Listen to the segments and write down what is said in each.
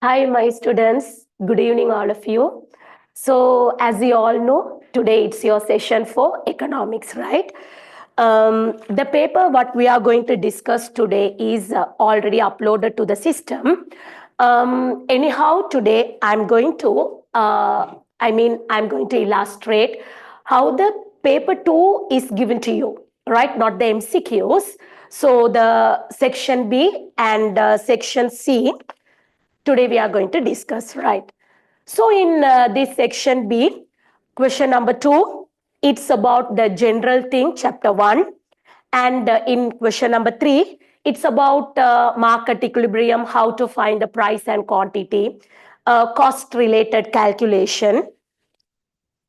Hi, my students. Good evening, all of you. So, as you all know, today it's your session for economics, right? The paper what we are going to discuss today is already uploaded to the system. Anyhow, today I'm going to illustrate how the paper 2 is given to you, right? Not the MCQs. So, the section B and section C today we are going to discuss, right? So in this section B, question number 2, it's about the general thing, chapter 1. And in question number 3, it's about market equilibrium, how to find the price and quantity, cost related calculation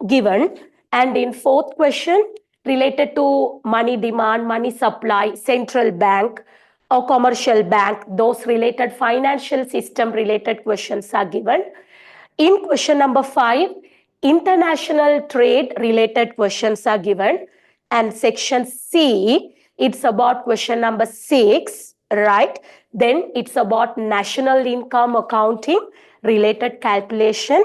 given. And in fourth question, related to money demand, money supply, central bank or commercial bank, those related financial system related questions are given. In question number 5, international trade related questions are given. And section C, it's about question number 6, right? Then it's about national income accounting related calculation.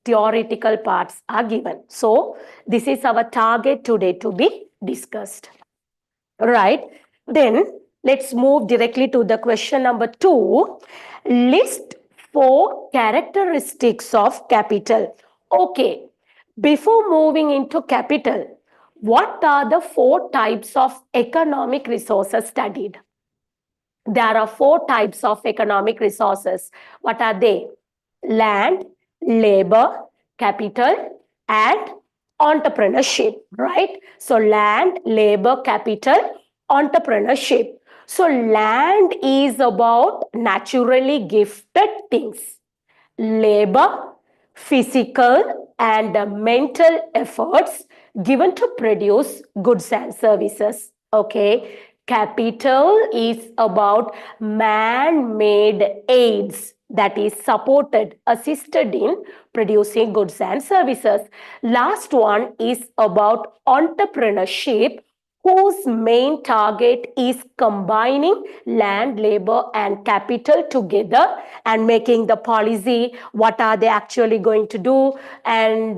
Theoretical parts are given. So this is our target today to be discussed. Right. Then let's move directly to the question number 2. List 4 characteristics of capital. Okay. Before moving into capital, what are the 4 types of economic resources studied? There are 4 types of economic resources. What are they? Land, labor, capital, and entrepreneurship, right? So land, labor, capital, entrepreneurship. So land is about naturally gifted things. Labor, physical and mental efforts given to produce goods and services. Okay. Capital is about man-made aids that is supported, assisted in producing goods and services. Last one is about entrepreneurship, whose main target is combining land, labor, and capital together and making the policy, what are they actually going to do, and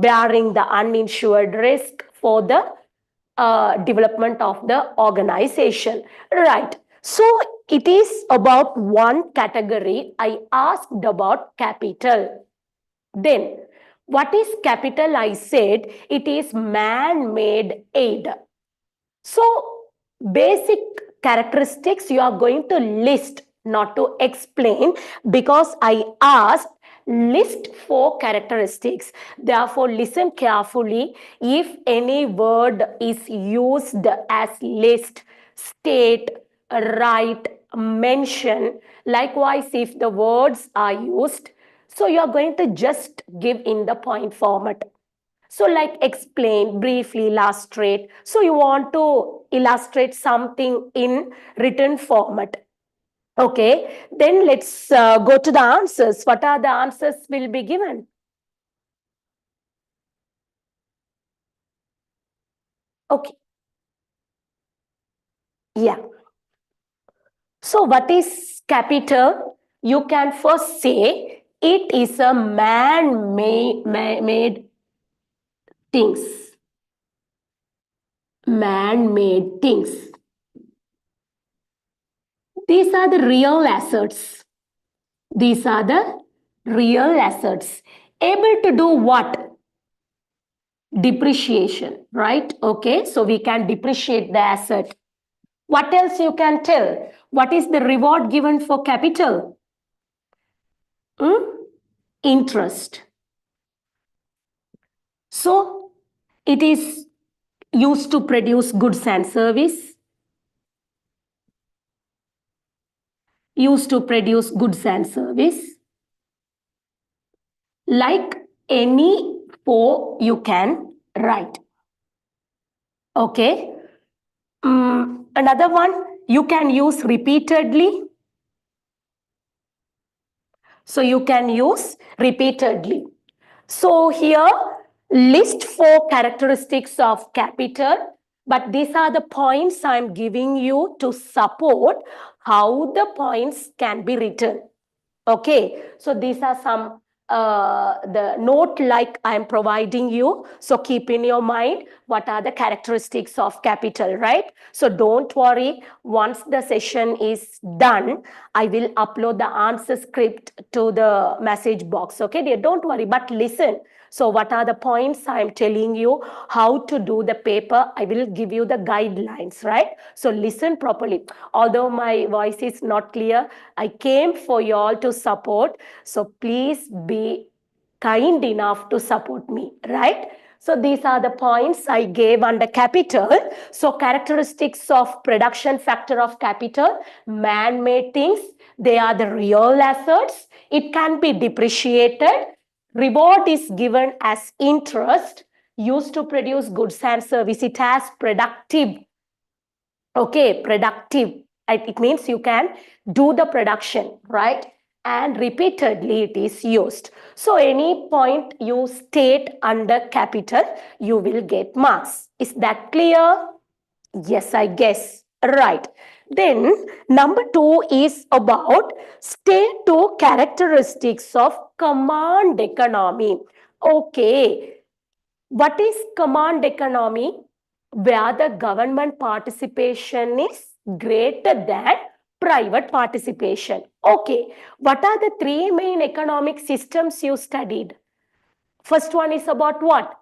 bearing the uninsured risk for the development of the organization. Right. So it is about one category. I asked about capital. Then, what is capital? I said it is man-made aid. So, basic characteristics you are going to list, not to explain, because I asked list 4 characteristics. Therefore, listen carefully. If any word is used as list, state, write, mention, likewise, if the words are used, so you are going to just give in the point format. So like explain, briefly illustrate. So you want to illustrate something in written format. Okay, then let's go to the answers. What are the answers will be given? Okay, yeah. So what is capital? You can first say it is a man-made things. Man-made things. These are the real assets. These are the real assets. Able to do what? Depreciation, right? Okay, so we can depreciate the asset. What else you can tell? What is the reward given for capital? Interest. So it is used to produce goods and service. Used to produce goods and service. Like any 4 you can write. Okay. Another one, you can use repeatedly. So you can use repeatedly. So here, list 4 characteristics of capital, but these are the points I'm giving you to support how the points can be written. Okay, so these are some the note like I am providing you. So keep in your mind what are the characteristics of capital, right? So don't worry. Once the session is done, I will upload the answer script to the message box. Okay, dear, don't worry, but listen. So what are the points I am telling you how to do the paper? I will give you the guidelines, right? So listen properly. Although my voice is not clear, I came for you all to support. So please be kind enough to support me, right? So these are the points I gave under capital. So characteristics of production factor of capital, man-made things, they are the real assets. It can be depreciated. Reward is given as interest used to produce goods and service. It has productive. Okay, productive. It means you can do the production, right? And repeatedly it is used. So any point you state under capital, you will get marks. Is that clear? Yes, I guess. Right. Then number 2 is about state 2 characteristics of command economy. Okay. What is command economy? Where the government participation is greater than private participation. Okay. What are the 3 main economic systems you studied? First one is about what?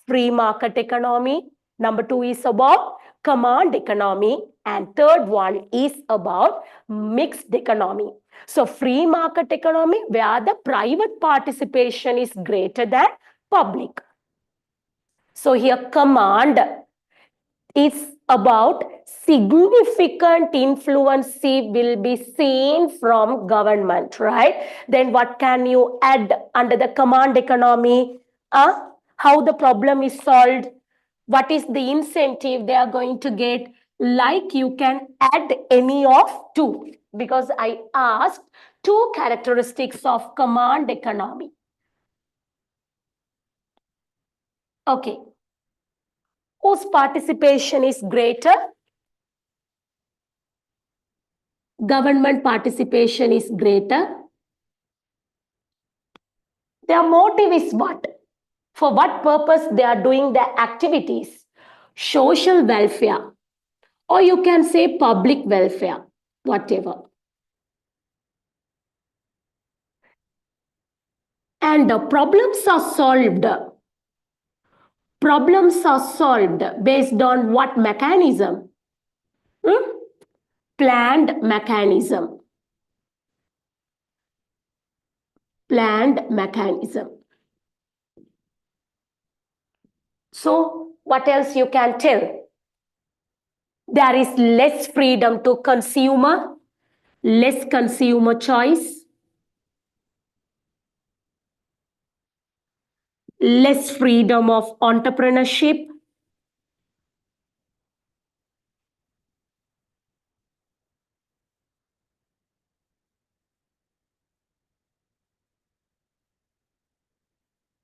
Free market economy. Number 2 is about command economy. And third one is about mixed economy. So free market economy where the private participation is greater than public. So here command is about significant influence will be seen from government, right? Then what can you add under the command economy? How the problem is solved? What is the incentive they are going to get? Like you can add any of 2 because I asked 2 characteristics of command economy. Okay. Whose participation is greater? Government participation is greater. Their motive is what? For what purpose they are doing their activities? Social welfare, or you can say public welfare, whatever. And problems are solved. Problems are solved based on what mechanism? Planned mechanism. Planned mechanism. So, what else you can tell? There is less freedom to consumer, less consumer choice, less freedom of entrepreneurship,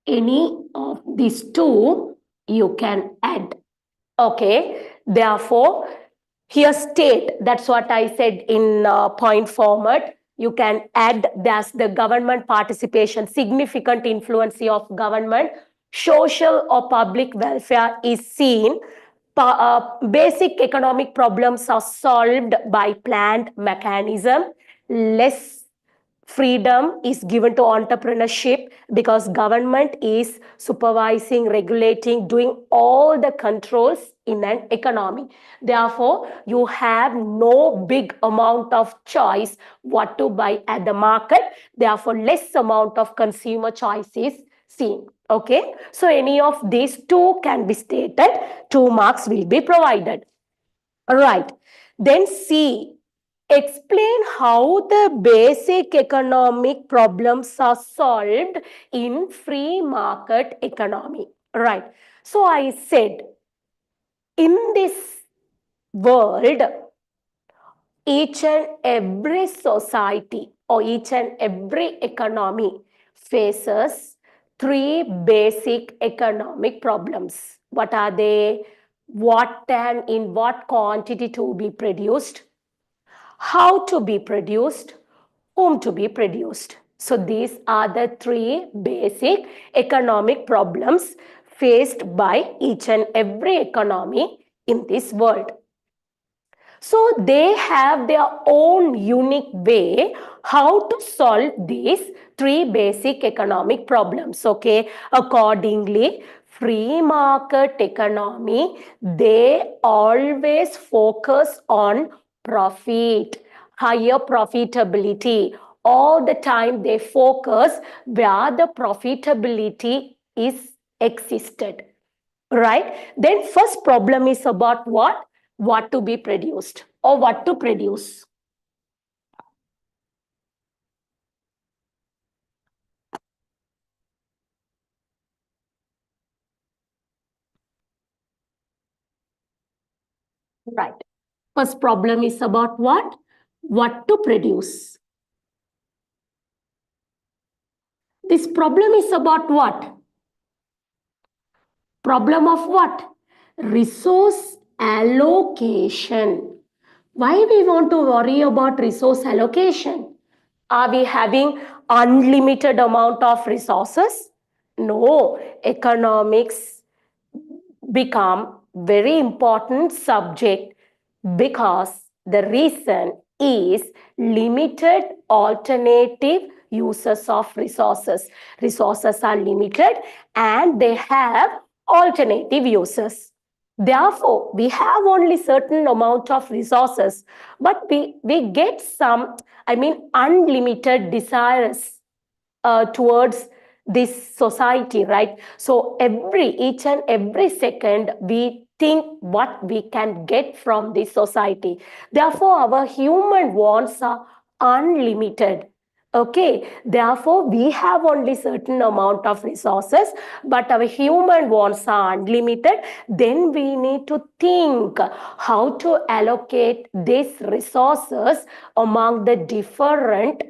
any of these 2 you can add. Okay, therefore, here state, that's what I said in point format. You can add that's the government participation, significant influence of government, social or public welfare is seen. Basic economic problems are solved by planned mechanism. Less freedom is given to entrepreneurship because government is supervising, regulating, doing all the controls in an economy. Therefore, you have no big amount of choice what to buy at the market. Therefore, less amount of consumer choice is seen. Okay, so any of these 2 can be stated, 2 marks will be provided. All right, then C, explain how the basic economic problems are solved in free market economy. Right. So I said, in this world, each and every society or each and every economy faces 3 basic economic problems. What are they? What and in what quantity to be produced? How to be produced? whom to be produced. So these are the three basic economic problems faced by each and every economy in this world. So they have their own unique way how to solve these three basic economic problems. Okay, accordingly, free market economy, they always focus on profit, higher profitability. All the time they focus where the profitability is existed. Right? Then first problem is about what? What to be produced or what to produce. Right. First problem is about what? What to produce. This problem is about what? Problem of what? Resource allocation. Why we want to worry about resource allocation? Are we having unlimited amount of resources? No, economics become very important subject because the reason is limited alternative uses of resources. Resources are limited and they have alternative uses. Therefore, we have only certain amount of resources, but we get some, unlimited desires towards this society, right? So each and every second we think what we can get from this society. Therefore, our human wants are unlimited. Okay, therefore we have only certain amount of resources, but our human wants are unlimited. Then we need to think how to allocate these resources among the different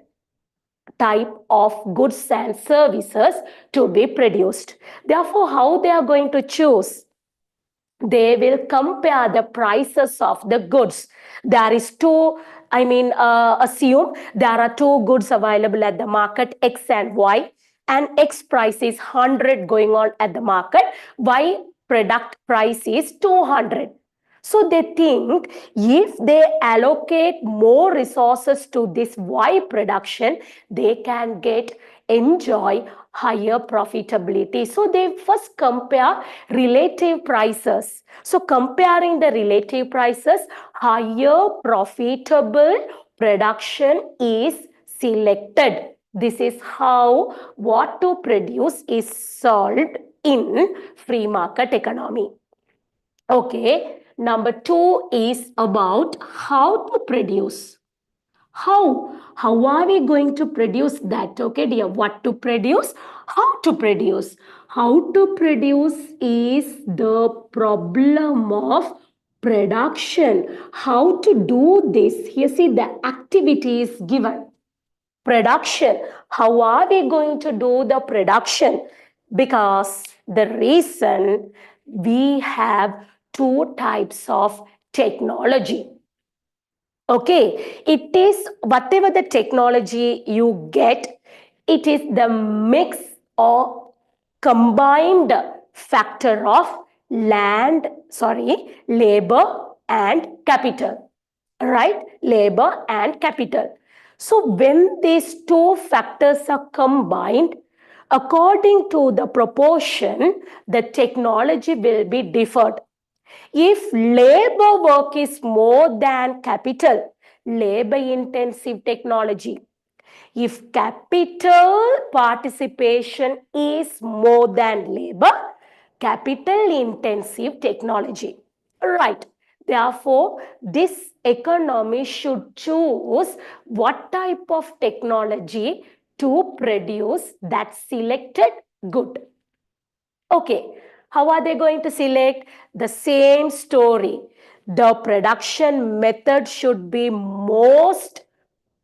type of goods and services to be produced. Therefore, how they are going to choose? They will compare the prices of the goods. There is two, assume there are two goods available at the market, X and Y, and X price is 100 going on at the market, Y product price is 200. So they think if they allocate more resources to this Y production, they can enjoy higher profitability. So they first compare relative prices. So comparing the relative prices, higher profitable production is selected. This is how what to produce is solved in free market economy. Okay, number two is about how to produce. How are we going to produce that? Okay, dear, what to produce? How to produce? How to produce is the problem of production. How to do this? Here, see, the activity is given. Production. How are we going to do the production? Because the reason we have two types of technology. Okay, it is whatever the technology you get, it is the mix or combined factor of labor and capital. Right? Labor and capital. So when these two factors are combined, according to the proportion, the technology will be differed. If labor work is more than capital, labor intensive technology. If capital participation is more than labor, capital intensive technology. Right. Therefore, this economy should choose what type of technology to produce that selected good. Okay, how are they going to select? The same story. The production method should be most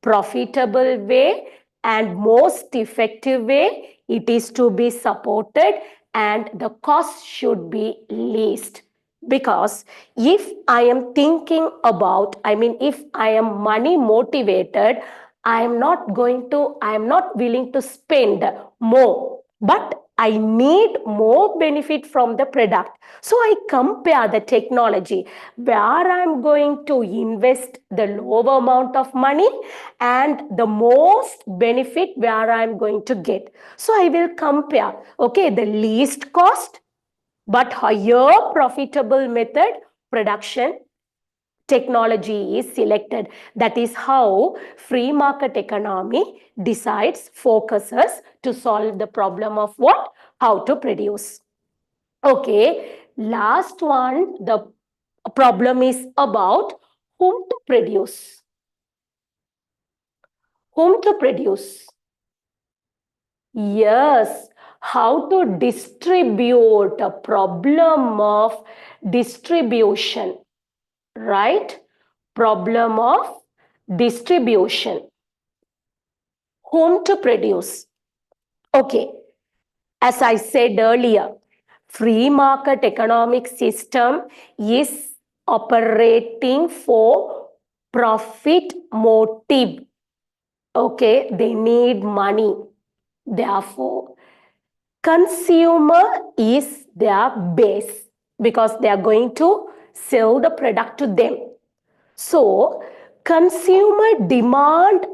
profitable way and most effective way. It is to be supported and the cost should be least. Because if I am thinking about, if I am money motivated, I am not willing to spend more, but I need more benefit from the product. So I compare the technology where I'm going to invest the lower amount of money and the most benefit where I'm going to get. So I will compare, okay, the least cost but higher profitable method production technology is selected. That is how free market economy decides, focuses to solve the problem of what? How to produce. Okay, last one, the problem is about whom to produce. Whom to produce? Yes, how to distribute, a problem of distribution, right? Problem of distribution. Whom to produce? Okay, as I said earlier, free market economic system is operating for profit motive. Okay, they need money. Therefore, consumer is their base because they are going to sell the product to them. So, consumer demand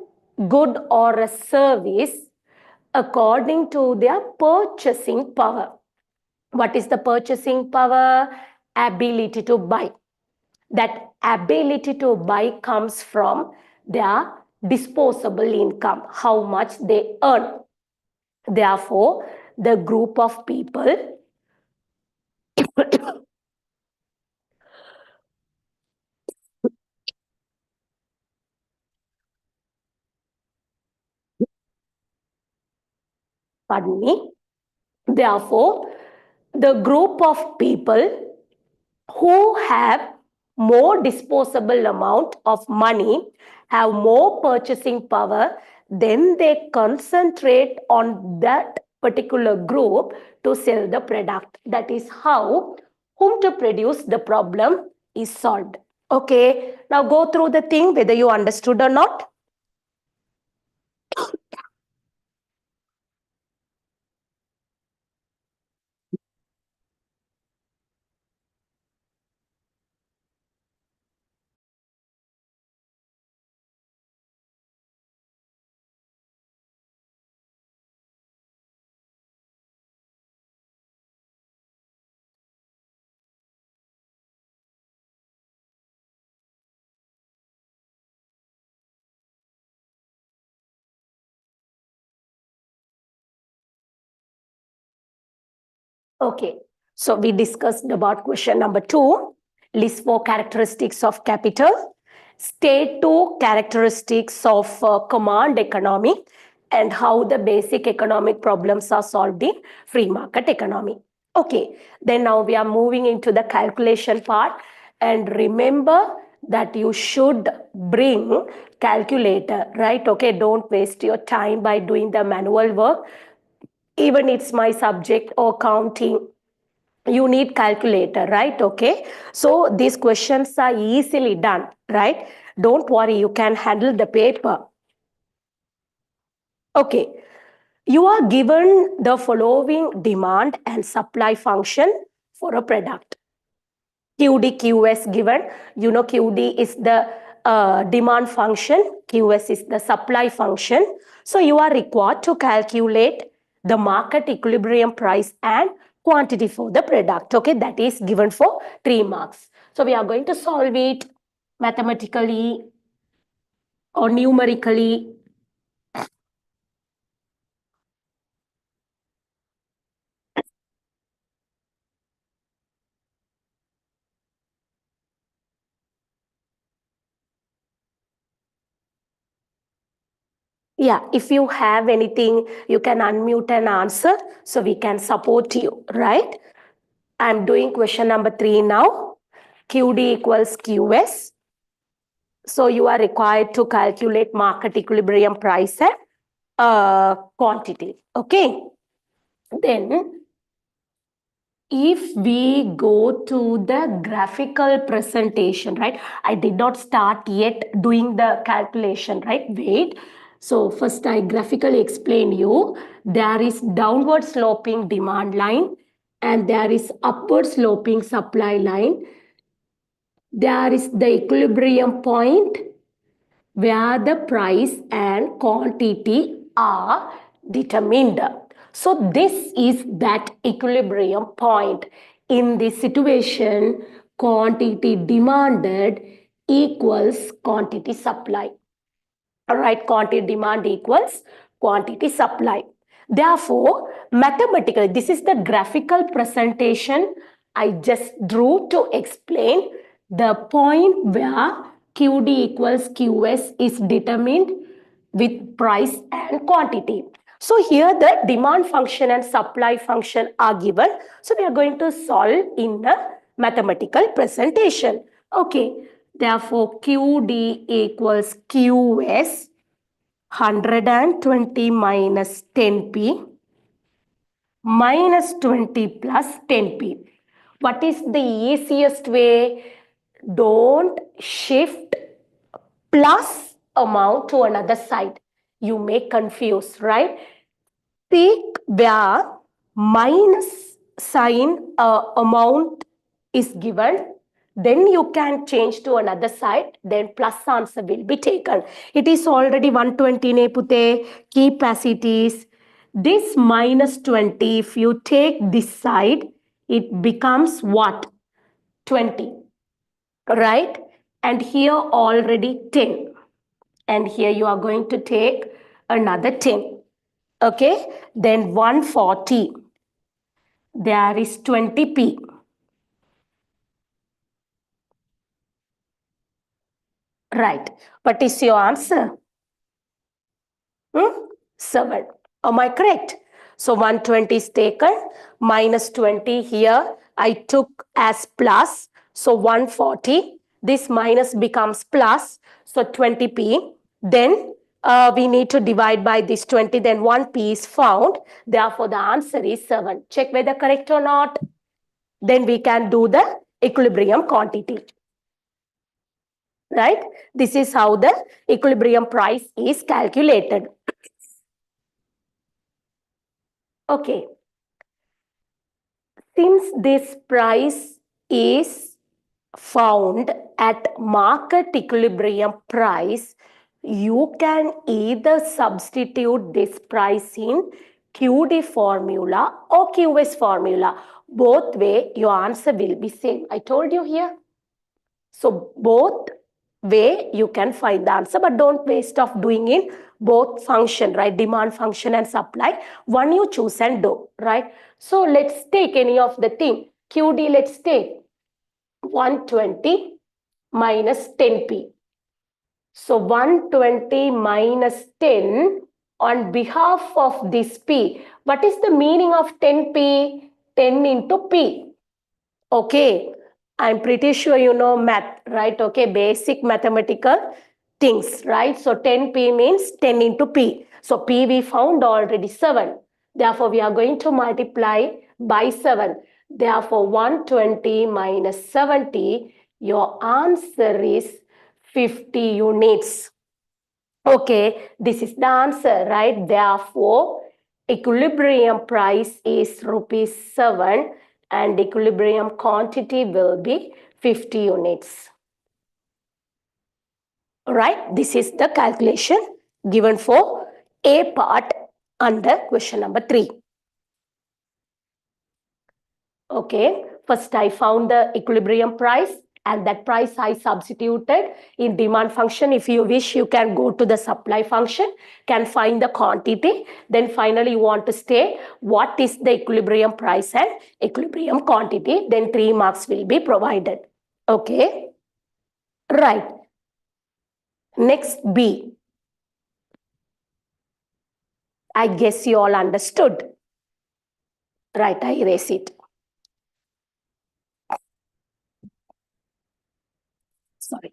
good or a service according to their purchasing power. What is the purchasing power? Ability to buy. That ability to buy comes from their disposable income, how much they earn. Therefore, the group of people pardon me, therefore, the group of people who have more disposable amount of money, have more purchasing power, then they concentrate on that particular group to sell the product. That is how whom to produce the problem is solved. Okay, now go through the thing whether you understood or not. Okay, so we discussed about question number 2, list 4 characteristics of capital, state 2 characteristics of command economy, and how the basic economic problems are solved in free market economy. Okay, then now we are moving into the calculation part, and remember that you should bring calculator, right? Okay, don't waste your time by doing the manual work. Even it's my subject or counting, you need calculator, right? Okay, so these questions are easily done, right? Don't worry, you can handle the paper. Okay, you are given the following demand and supply function for a product. QD, QS given. You know, QD is the demand function, QS is the supply function. So you are required to calculate the market equilibrium price and quantity for the product. Okay, that is given for 3 marks. So we are going to solve it mathematically or numerically. Yeah, if you have anything, you can unmute and answer so we can support you, right? I'm doing question number 3 now. QD equals QS. So you are required to calculate market equilibrium price and quantity. Okay. Then if we go to the graphical presentation, right? I did not start yet doing the calculation, right? Wait. So first I graphically explain you. There is downward sloping demand line and there is upward sloping supply line. There is the equilibrium point where the price and quantity are determined. So this is that equilibrium point. In this situation, quantity demanded equals quantity supply. All right, quantity demand equals quantity supply. Therefore, mathematically, this is the graphical presentation I just drew to explain the point where QD equals QS is determined with price and quantity. So here the demand function and supply function are given. So we are going to solve in the mathematical presentation. Okay, therefore QD equals QS 120 minus 10p minus 20 plus 10p. What is the easiest way? Don't shift plus amount to another side. You may confuse, right? Take where minus sign amount is given, then you can change to another side, then plus answer will be taken. It is already 120 ne pute, keep as it is. This minus 20, if you take this side, it becomes what? 20, right? And here already 10. And here you are going to take another 10. Okay, then 140. There is 20p. Right. What is your answer? 7. Am I correct? So 120 is taken, minus 20 here I took as plus. So 140. This minus becomes plus. So 20p. Then we need to divide by this 20. Then 1p is found. Therefore, the answer is 7. Check whether correct or not. Then we can do the equilibrium quantity. Right? This is how the equilibrium price is calculated. Okay. Since this price is found at market equilibrium price, you can either substitute this price in QD formula or QS formula. Both way, your answer will be same. I told you here. So both way you can find the answer, but don't waste of doing in both function, right? Demand function and supply. One you choose and do, right? So let's take any of the thing. QD, let's take 120 minus 10p. So 120 minus 10 on behalf of this p. What is the meaning of 10p? 10 into p. Okay, I'm pretty sure you know math, right? Okay, basic mathematical things, right? So 10p means 10 into p. So p we found already 7. Therefore, we are going to multiply by 7. Therefore, 120 minus 70, your answer is 50 units. Okay, this is the answer, right? Therefore, equilibrium price is rupees 7 and equilibrium quantity will be 50 units. All right, this is the calculation given for A part under question number 3. Okay, first I found the equilibrium price and that price I substituted in demand function. If you wish, you can go to the supply function, can find the quantity. Then finally you want to say what is the equilibrium price and equilibrium quantity. Then 3 marks will be provided. Okay, right. Next B. I guess you all understood. Right, I erase it. Sorry.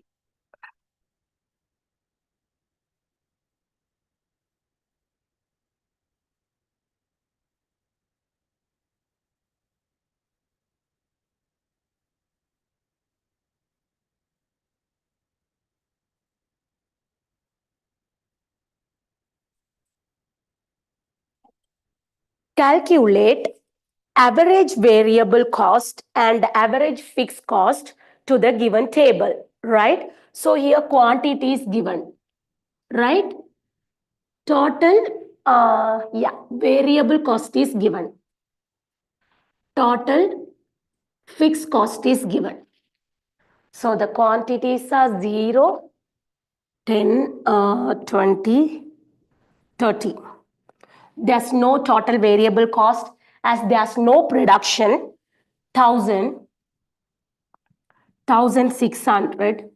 calculate average variable cost and average fixed cost to the given table, right? So here quantity is given, right? Total, variable cost is given. Total fixed cost is given. So the quantities are 0, 10, 20, 30. There's no total variable cost as there's no production. 1000, 1600,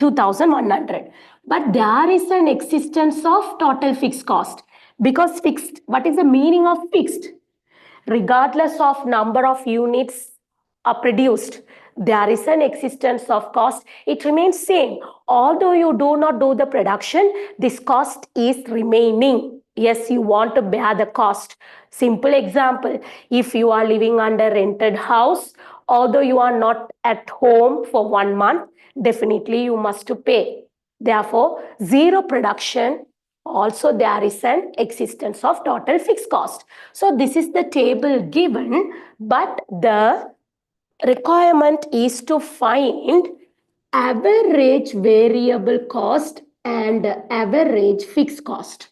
2100. But there is an existence of total fixed cost because fixed, what is the meaning of fixed? Regardless of number of units are produced, there is an existence of cost. It remains same. Although you do not do the production, this cost is remaining. Yes, you want to bear the cost. Simple example, if you are living under rented house, although you are not at home for 1 month, definitely you must to pay. Therefore, zero production, also there is an existence of total fixed cost. So this is the table given, but the requirement is to find average variable cost and average fixed cost.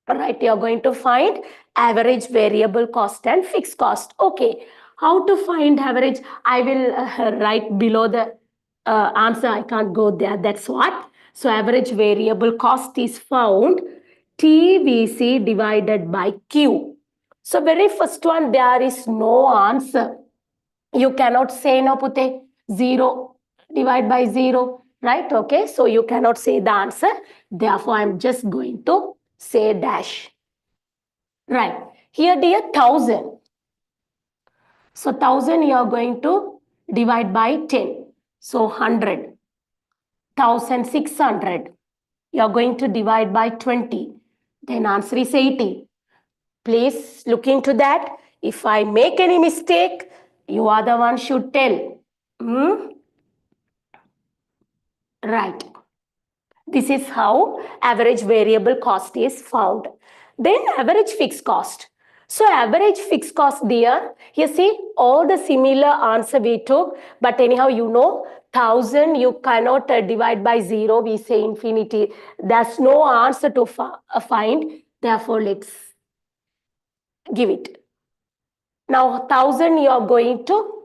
Right, you're going to find average variable cost and fixed cost. Okay, how to find average? I will write below the answer. I can't go there. That's what. So average variable cost is found TVC divided by Q. So very first one, there is no answer. You cannot say no, Pute, 0 divide by 0, right? Okay, so you cannot say the answer. Therefore, I'm just going to say dash. Right, here dear 1000. So 1000 you are going to divide by 10. So 100. 1600 you are going to divide by 20. Then answer is 80. Please look into that. If I make any mistake, you are the one should tell. Right. This is how average variable cost is found. Then average fixed cost. So average fixed cost there, you see all the similar answer we took, but anyhow 1000 you cannot divide by 0, we say infinity. There's no answer to find, therefore let's give it. Now 1000 you are going to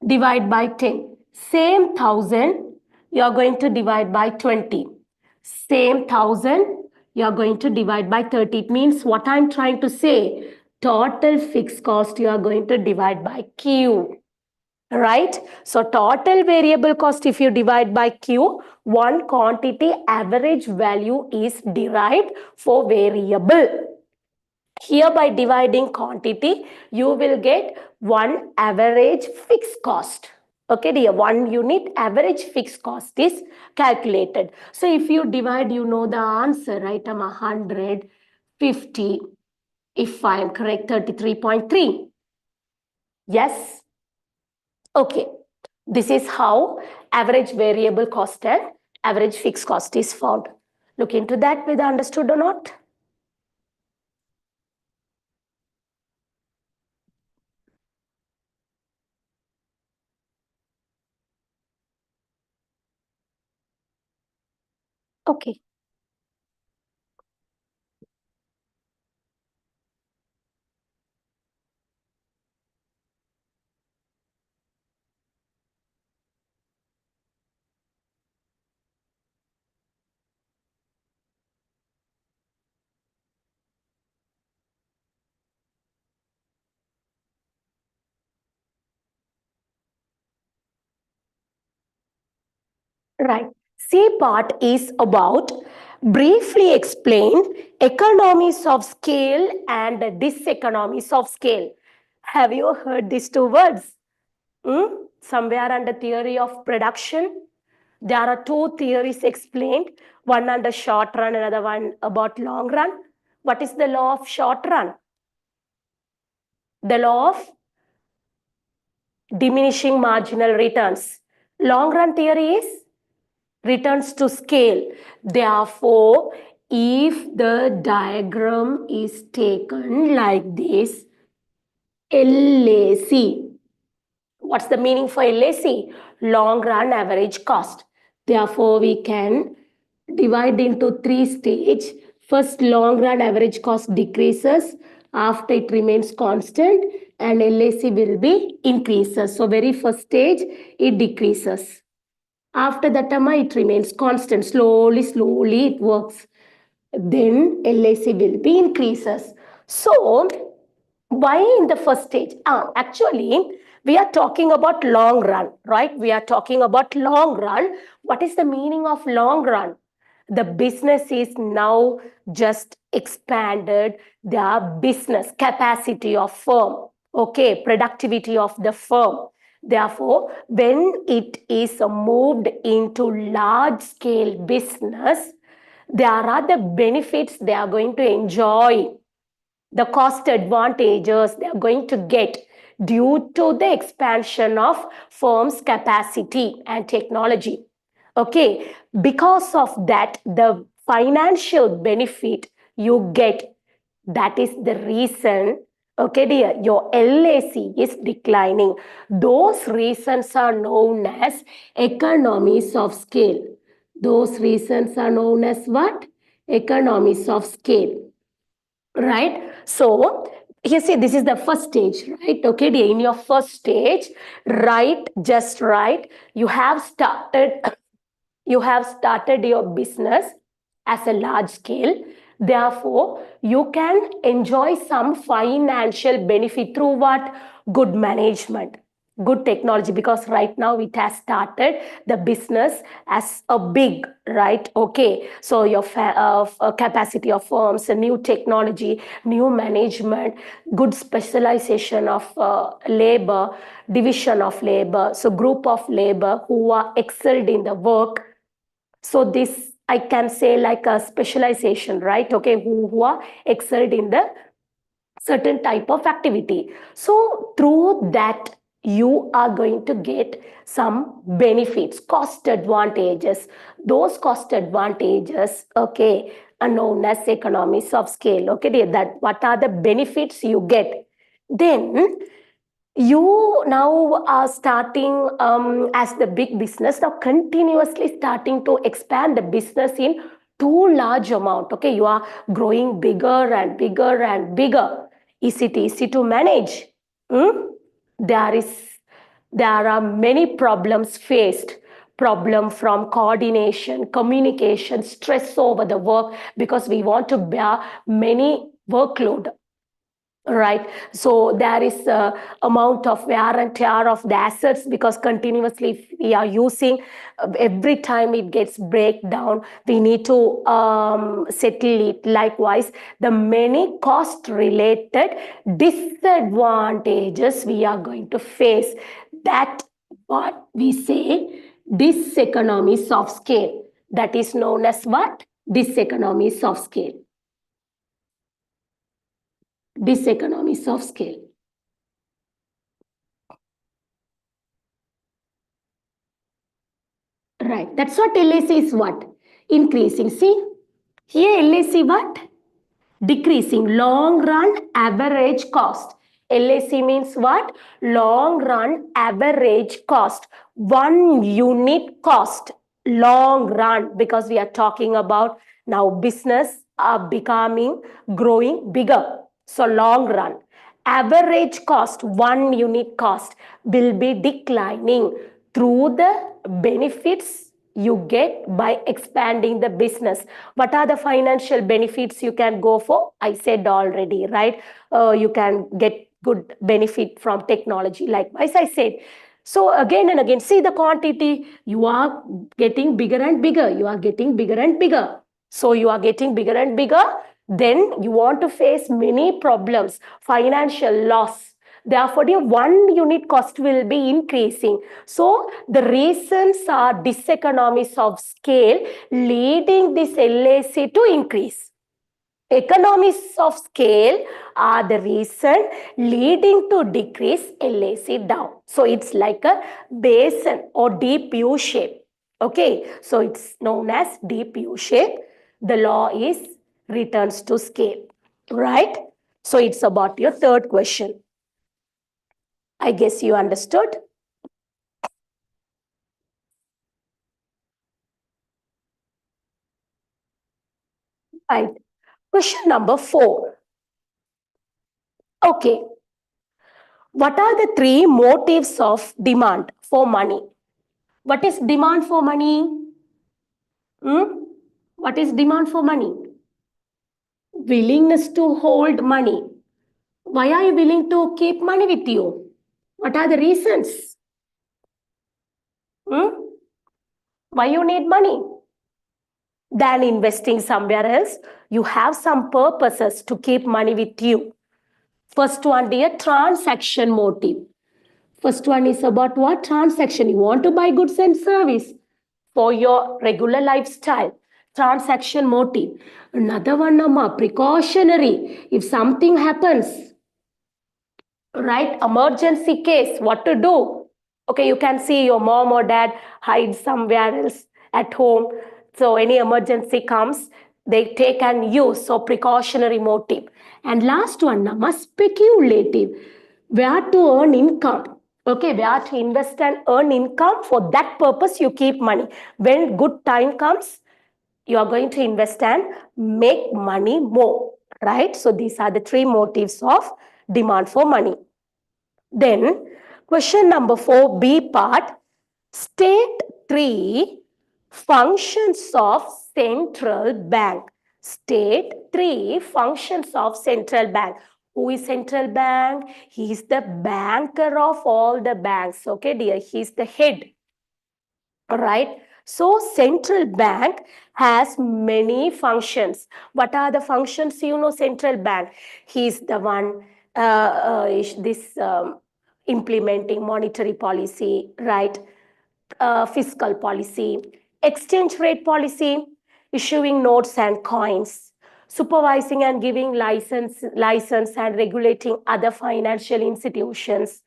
divide by 10. Same 1000 you are going to divide by 20. Same 1000 you are going to divide by 30. It means what I'm trying to say, total fixed cost you are going to divide by Q. Right? So total variable cost, if you divide by Q, one quantity average value is derived for variable. Here by dividing quantity, you will get one average fixed cost. Okay, dear, 1 unit average fixed cost is calculated. So if you divide, you know the answer, right? 150. If I am correct, 33.3. Yes? Okay. This is how average variable cost and average fixed cost is found. Look into that whether understood or not. Okay. Right. C part is about briefly explain economies of scale and diseconomies of scale. Have you heard these two words? Somewhere under theory of production, there are two theories explained, one under short run, another one about long run. What is the law of short run? The law of diminishing marginal returns. Long run theory is returns to scale. Therefore, if the diagram is taken like this, LAC. What's the meaning for LAC? Long run average cost. Therefore, we can divide into 3 stages. First, long run average cost decreases. After it remains constant, and LAC will be increases. So, very first stage, it decreases. After that, it remains constant. Slowly it works. Then LAC will be increases. So, why in the first stage? Actually, we are talking about long run, right? We are talking about long run. What is the meaning of long run? The business is now just expanded their business capacity of firm, okay, productivity of the firm. Therefore, when it is moved into large scale business, there are the benefits they are going to enjoy, the cost advantages they are going to get due to the expansion of firm's capacity and technology. Okay, because of that, the financial benefit you get, that is the reason, okay, dear, your LAC is declining. Those reasons are known as economies of scale. Those reasons are known as what? Economies of scale. Right? So, you see, this is the first stage, right? Okay, dear, in your first stage, just right, you have started your business as a large scale. Therefore, you can enjoy some financial benefit through what? Good management, good technology, because right now it has started the business as a big, right? Okay, so your capacity of firms, a new technology, new management, good specialization of labor, division of labor, so group of labor who are excelled in the work. So this, I can say, like a specialization, right? Okay, who are excelled in the certain type of activity. So through that, you are going to get some benefits, cost advantages. Those cost advantages, okay, are known as economies of scale. Okay, that what are the benefits you get? Then you now are starting as the big business, now continuously starting to expand the business in too large amount. Okay, you are growing bigger and bigger and bigger. Is it easy to manage? there is there are many problems faced. Problem from coordination, communication, stress over the work, because we want to bear many workload, right? So there is a amount of wear and tear of the assets, because continuously we are using, every time it gets breakdown, we need to settle it. Likewise, the many cost related disadvantages we are going to face, that what we say diseconomies of scale, that is known as what? Diseconomies of scale. Diseconomies of scale. Right. That's what LAC is what? Increasing. See, here LAC what? Decreasing. Long run average cost. LAC means what? Long run average cost. 1 unit cost. Long run, because we are talking about now business are becoming, growing bigger. So long run. Average cost, 1 unit cost will be declining through the benefits you get by expanding the business. What are the financial benefits you can go for? I said already, right? You can get good benefit from technology. Likewise, I said. So again and again, see the quantity, you are getting bigger and bigger. You are getting bigger and bigger. So you are getting bigger and bigger. Then you want to face many problems, financial loss. Therefore, your 1 unit cost will be increasing. So the reasons are diseconomies of scale leading this LAC to increase. Economies of scale are the reason leading to decrease LAC down. So it's like a basin or deep U shape. Okay, so it's known as deep U shape. The law is returns to scale, right? So it's about your third question. I guess you understood. Right. Question number 4. Okay. What are the 3 motives of demand for money? What is demand for money? Hmm? What is demand for money? Willingness to hold money. Why are you willing to keep money with you? What are the reasons? Hmm? Why you need money? Than investing somewhere else, you have some purposes to keep money with you. First one, dear, transaction motive. First one is about what? Transaction. You want to buy goods and service for your regular lifestyle. Transaction motive. Another one, Nama, precautionary. If something happens, right? Emergency case, what to do? Okay, you can see your mom or dad hide somewhere else at home. So any emergency comes, they take and use. So precautionary motive. And last one, Nama, speculative. Where to earn income. Okay, where to invest and earn income. For that purpose, you keep money. When good time comes, you are going to invest and make money more, right? So these are the 3 motives of demand for money. Then question number 4b part, state 3 functions of central bank. State 3 functions of central bank. Who is central bank? He is the banker of all the banks. Okay, dear, he is the head. All right. So central bank has many functions. What are the functions? You know, central bank. He's the one this implementing monetary policy, right? Fiscal policy, exchange rate policy, issuing notes and coins, supervising and giving license and regulating other financial institutions.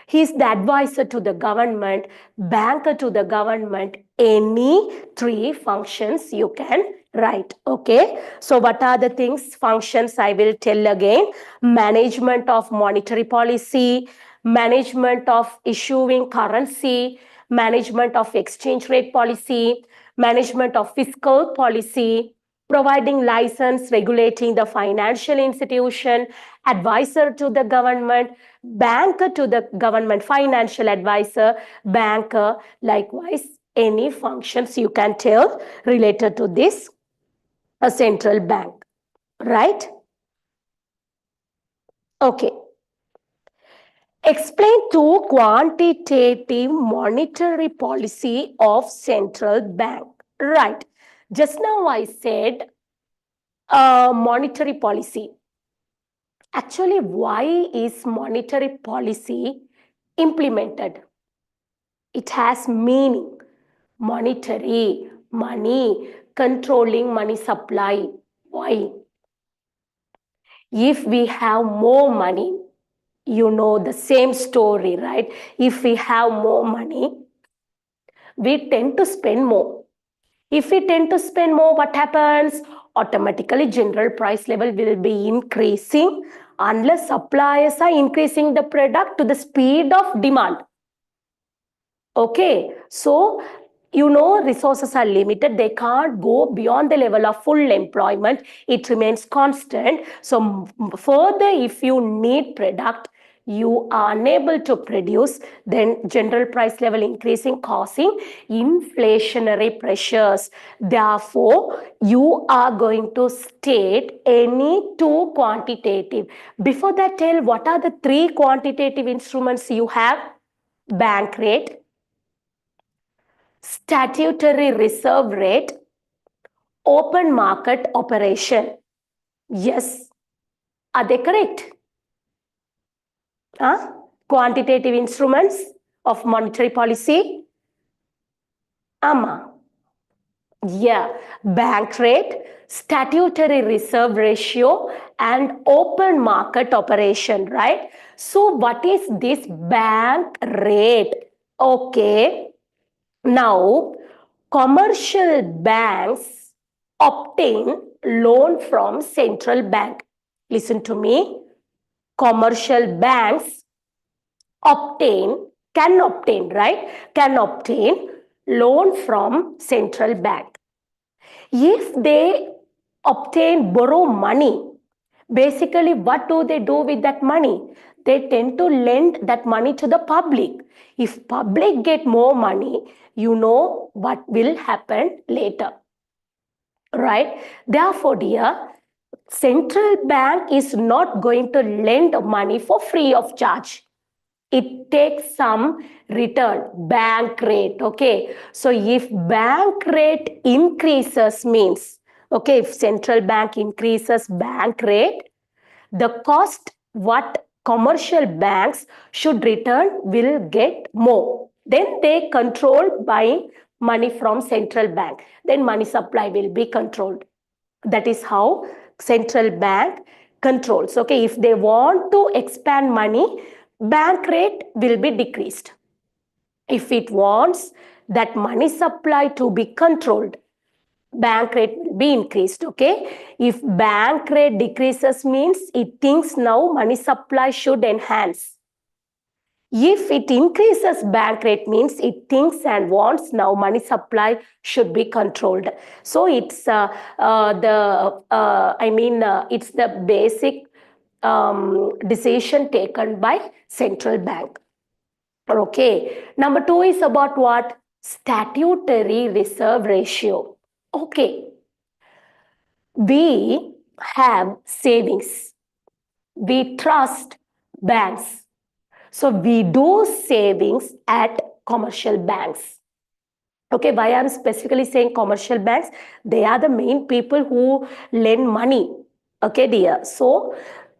He is the advisor to the government, banker to the government, any 3 functions you can write. Okay. So what are the things, functions I will tell again? Management of monetary policy, management of issuing currency, management of exchange rate policy, management of fiscal policy, providing license, regulating the financial institution, advisor to the government, banker to the government, financial advisor, banker, likewise, any functions you can tell related to this, a central bank, right? Okay. Explain to quantitative monetary policy of central bank. Right. Just now I said monetary policy. Actually, why is monetary policy implemented? It has meaning. Monetary, money, controlling money supply. Why? If we have more money, you know the same story, right? If we have more money, we tend to spend more. If we tend to spend more, what happens? Automatically, general price level will be increasing unless suppliers are increasing the product to the speed of demand. Okay, so you know resources are limited, they can't go beyond the level of full employment, it remains constant. So further, if you need product, you are unable to produce, then general price level increasing, causing inflationary pressures. Therefore, you are going to state any 2 quantitative. Before that, tell what are the 3 quantitative instruments you have? Bank rate, statutory reserve rate, open market operation. Yes, are they correct? Huh? Quantitative instruments of monetary policy. Ama. Yeah, bank rate, statutory reserve ratio, and open market operation, right? So what is this bank rate? Okay. Now, commercial banks obtain loan from central bank. Listen to me. Commercial banks can obtain loan from central bank. If they borrow money, basically what do they do with that money? They tend to lend that money to the public. If public get more money, you know what will happen later, right? Therefore, dear, central bank is not going to lend money for free of charge. It takes some return, bank rate. Okay, so if bank rate increases means, okay, if central bank increases bank rate, the cost what commercial banks should return will get more. Then they control buying money from central bank. Then money supply will be controlled. That is how central bank controls. Okay, if they want to expand money, bank rate will be decreased. If it wants that money supply to be controlled, bank rate will be increased. Okay, if bank rate decreases means it thinks now money supply should enhance. If it increases bank rate means it thinks and wants now money supply should be controlled. So it's it's the basic decision taken by central bank. Okay. Number 2 is about what? Statutory reserve ratio. Okay. We have savings. We trust banks. So we do savings at commercial banks. Okay, why I'm specifically saying commercial banks? They are the main people who lend money. Okay, dear. So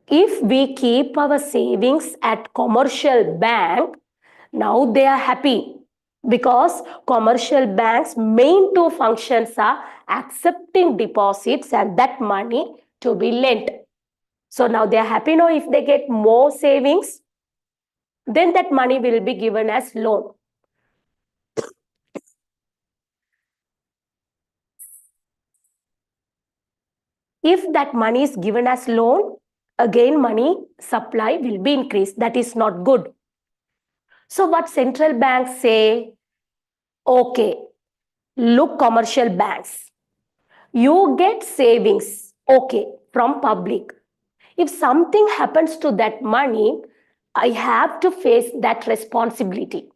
if we keep our savings at commercial bank, now they are happy because commercial banks' main two functions are accepting deposits and that money to be lent. So now they are happy now if they get more savings, then that money will be given as loan. If that money is given as loan, again money supply will be increased. That is not good. So what central banks say? Okay, look, commercial banks, you get savings, okay, from public. If something happens to that money, I have to face that responsibility,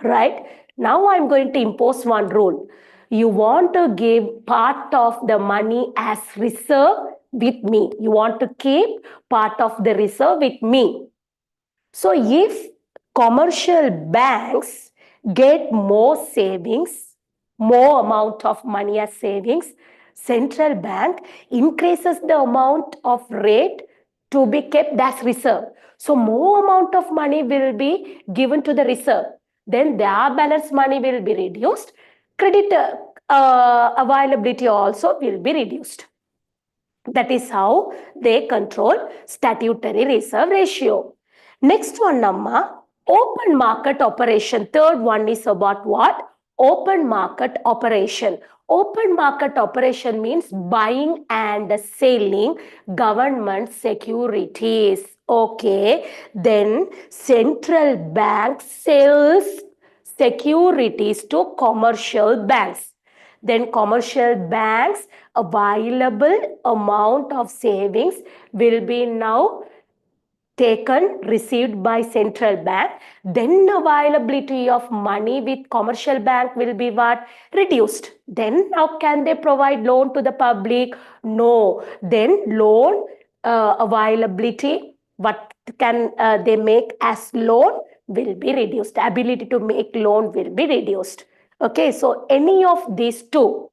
right? Now I'm going to impose one rule. You want to give part of the money as reserve with me. You want to keep part of the reserve with me. So if commercial banks get more savings, more amount of money as savings, central bank increases the amount of rate to be kept as reserve. So more amount of money will be given to the reserve. Then their balance money will be reduced. Credit availability also will be reduced. That is how they control statutory reserve ratio. Next one, Namma, open market operation. Third one is about what? Open market operation. Open market operation means buying and selling government securities. Okay, then central bank sells securities to commercial banks. Then commercial banks available amount of savings will be now received by central bank. Then availability of money with commercial bank will be what? Reduced. Then how can they provide loan to the public? No. Then loan availability, what can they make as loan will be reduced. Ability to make loan will be reduced. Okay, so any of these two,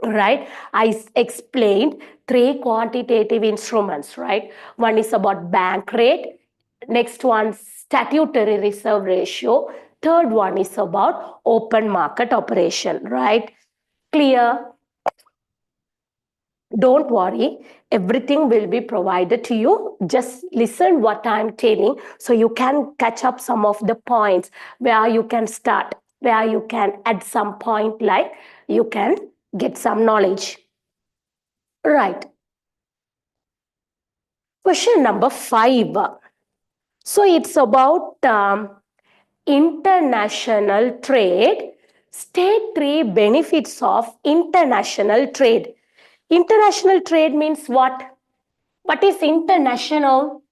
right? I explained 3 quantitative instruments, right? One is about bank rate, next one statutory reserve ratio, third one is about open market operation, right? Clear? Don't worry, everything will be provided to you. Just listen what I'm telling so you can catch up some of the points where you can start, where you can add some point, like you can get some knowledge. Right. Question number 5. So it's about international trade. State three benefits of international trade. International trade means what? What is international?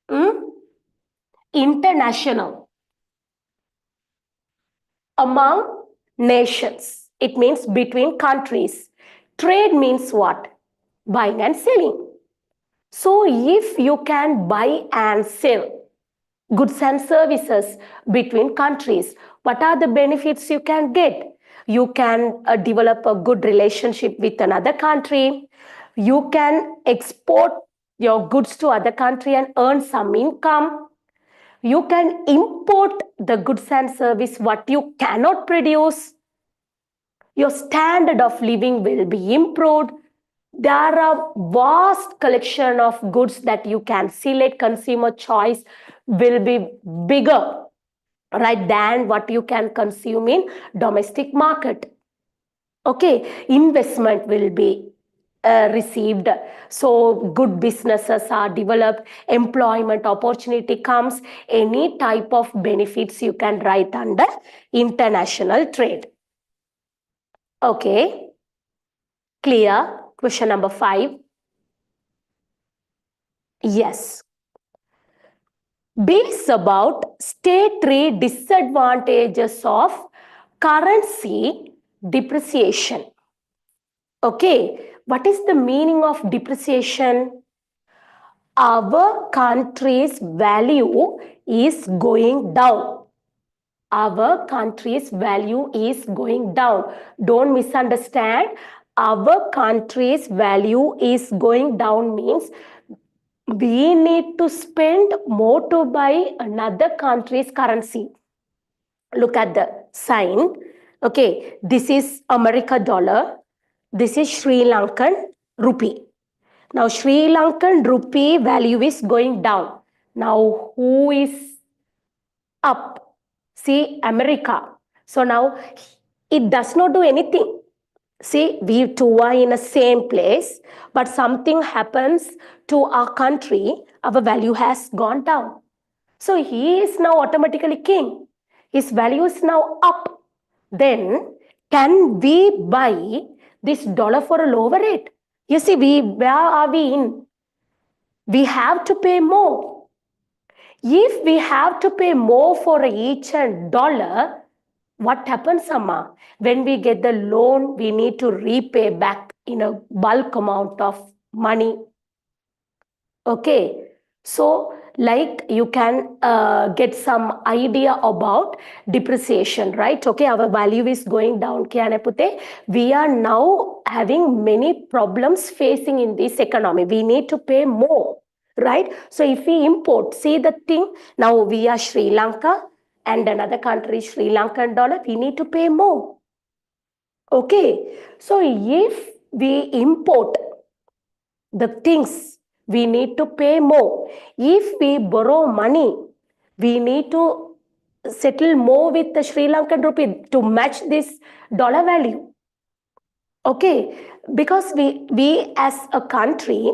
Hmm? International. Among nations. It means between countries. Trade means what? Buying and selling. So if you can buy and sell goods and services between countries, what are the benefits you can get? You can develop a good relationship with another country. You can export your goods to other country and earn some income. You can import the goods and service what you cannot produce. Your standard of living will be improved. There are a vast collection of goods that you can select. Consumer choice will be bigger, right, than what you can consume in domestic market. Okay, investment will be received. So good businesses are developed, employment opportunity comes, any type of benefits you can write under international trade. Okay, clear? Question number 5. Yes. B is about state three disadvantages of currency depreciation. Okay, what is the meaning of depreciation? Our country's value is going down. Our country's value is going down. Don't misunderstand. Our country's value is going down means we need to spend more to buy another country's currency. Look at the sign. Okay, this is America dollar. This is Sri Lankan rupee. Now, Sri Lankan rupee value is going down. Now, who is up? See, America. So now it does not do anything. See, we two are in the same place, but something happens to our country, our value has gone down. So he is now automatically king. His value is now up. Then can we buy this dollar for a lower rate? You see, where are we in? We have to pay more. If we have to pay more for each dollar, what happens, Amma? When we get the loan, we need to repay back in a bulk amount of money. Okay, so like you can get some idea about depreciation, right? Okay, our value is going down. We are now having many problems facing in this economy. We need to pay more, right? So if we import, see the thing, now we are Sri Lanka and another country, Sri Lankan dollar, we need to pay more. Okay, so if we import the things, we need to pay more. If we borrow money, we need to settle more with the Sri Lankan rupee to match this dollar value. Okay, because we as a country,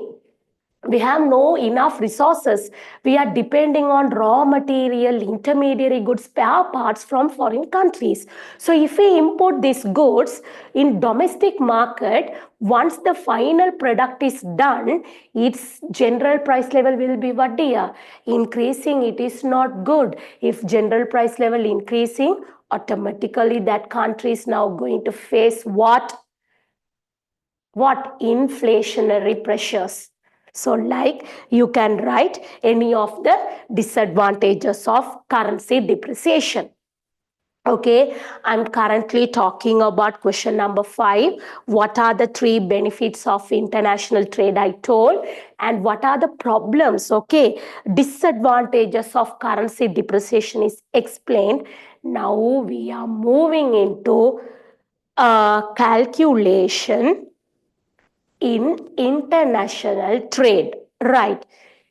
we have no enough resources. We are depending on raw material, intermediary goods, spare parts from foreign countries. So if we import these goods in domestic market, once the final product is done, its general price level will be what, dear? Increasing. It is not good. If general price level increasing, automatically that country is now going to face what? Inflationary pressures. So like you can write any of the disadvantages of currency depreciation. Okay, I'm currently talking about question number 5. What are the 3 benefits of international trade I told, and what are the problems? Okay, disadvantages of currency depreciation is explained. Now we are moving into calculation in international trade, right?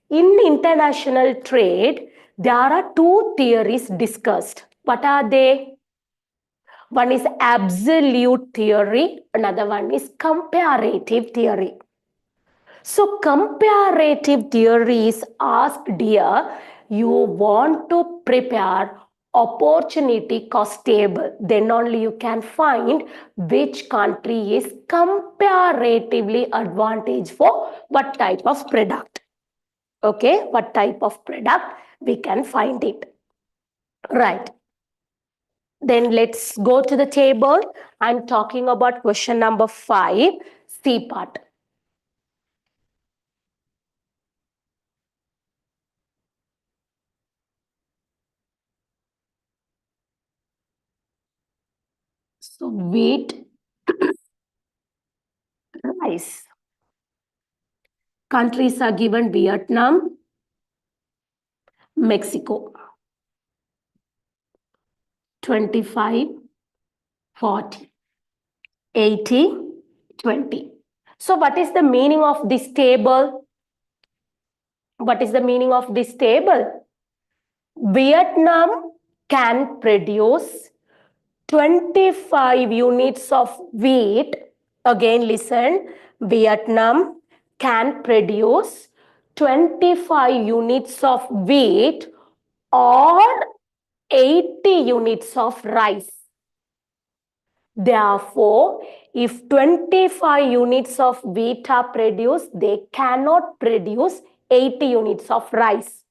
In international trade, there are 2 theories discussed. What are they? One is absolute theory, another one is comparative theory. So comparative theory is asked here, you want to prepare opportunity cost table, then only you can find which country is comparatively advantage for what type of product. Okay, what type of product we can find it. Right. Then let's go to the table. I'm talking about question number 5, C part. So wheat, rice. Countries are given Vietnam, Mexico. 25, 40, 80, 20. So what is the meaning of this table? What is the meaning of this table? Vietnam can produce 25 units of wheat. Again, listen. Vietnam can produce 25 units of wheat or 80 units of rice. Therefore, if 25 units of wheat are produced, they cannot produce 80 units of rice.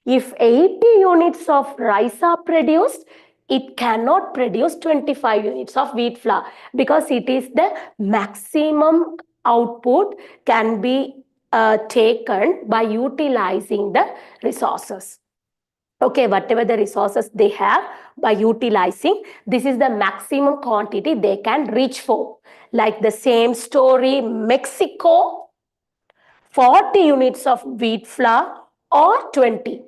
If 80 units of rice are produced, it cannot produce 25 units of wheat flour because it is the maximum output can be taken by utilizing the resources. Okay, whatever the resources they have, by utilizing, this is the maximum quantity they can reach for. Like the same story, Mexico, 40 units of wheat flour or 20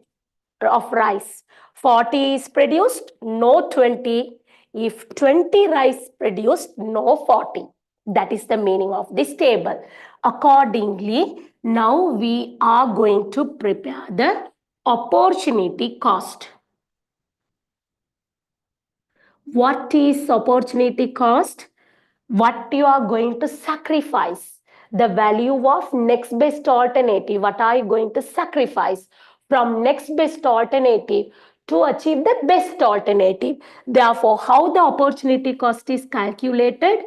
of rice. 40 is produced, no 20. If 20 rice produced, no 40. That is the meaning of this table. Accordingly, now we are going to prepare the opportunity cost. What is opportunity cost? What you are going to sacrifice, the value of next best alternative. What are you going to sacrifice from next best alternative to achieve the best alternative? Therefore, how the opportunity cost is calculated?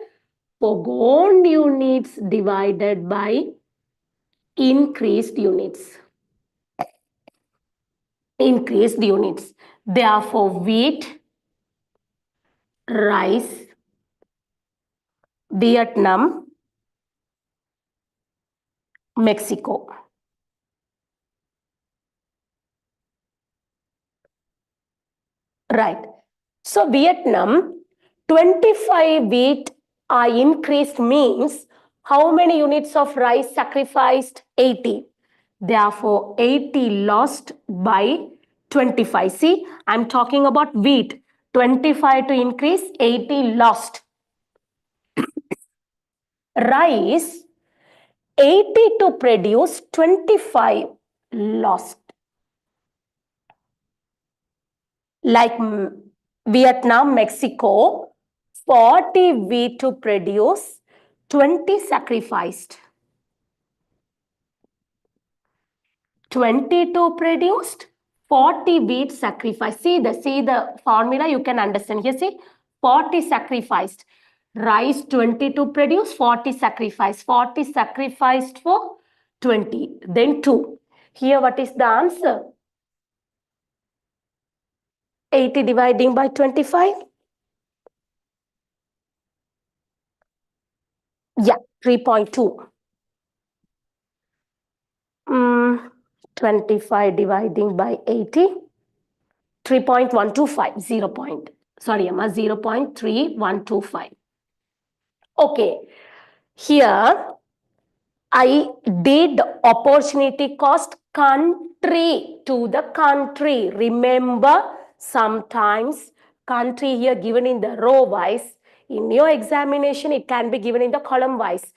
Foregone units divided by increased units. Increased units. Therefore, wheat, rice, Vietnam, Mexico. Right. So Vietnam, 25 wheat are increased means how many units of rice sacrificed? 80. Therefore, 80 lost by 25. See, I'm talking about wheat. 25 to increase, 80 lost. Rice, 80 to produce, 25 lost. Like Vietnam, Mexico, 40 wheat to produce, 20 sacrificed. 22 produced, 40 wheat sacrificed. See the formula, you can understand here. See, 40 sacrificed. Rice 22 produced, 40 sacrificed. 40 sacrificed for 20. Then 2. Here what is the answer? 80 dividing by 25. Yeah, 3.2. 25 dividing by 80. 3.125. 0.3125. Okay, here I did opportunity cost country to the country. Remember, sometimes country here given in the row wise. In your examination, it can be given in the column wise.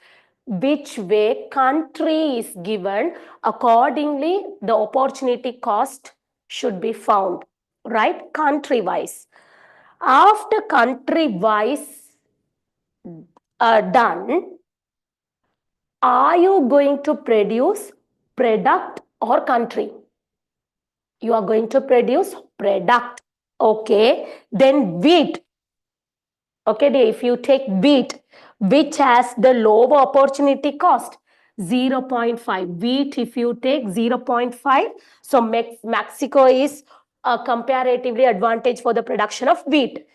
Which way country is given, accordingly, the opportunity cost should be found, right? Country wise. After country-wise done, are you going to produce product or country? You are going to produce product. Okay. Then wheat. Okay, if you take wheat, which has the lower opportunity cost, 0.5. Wheat, if you take 0.5, so Mexico is a comparatively advantage for the production of wheat.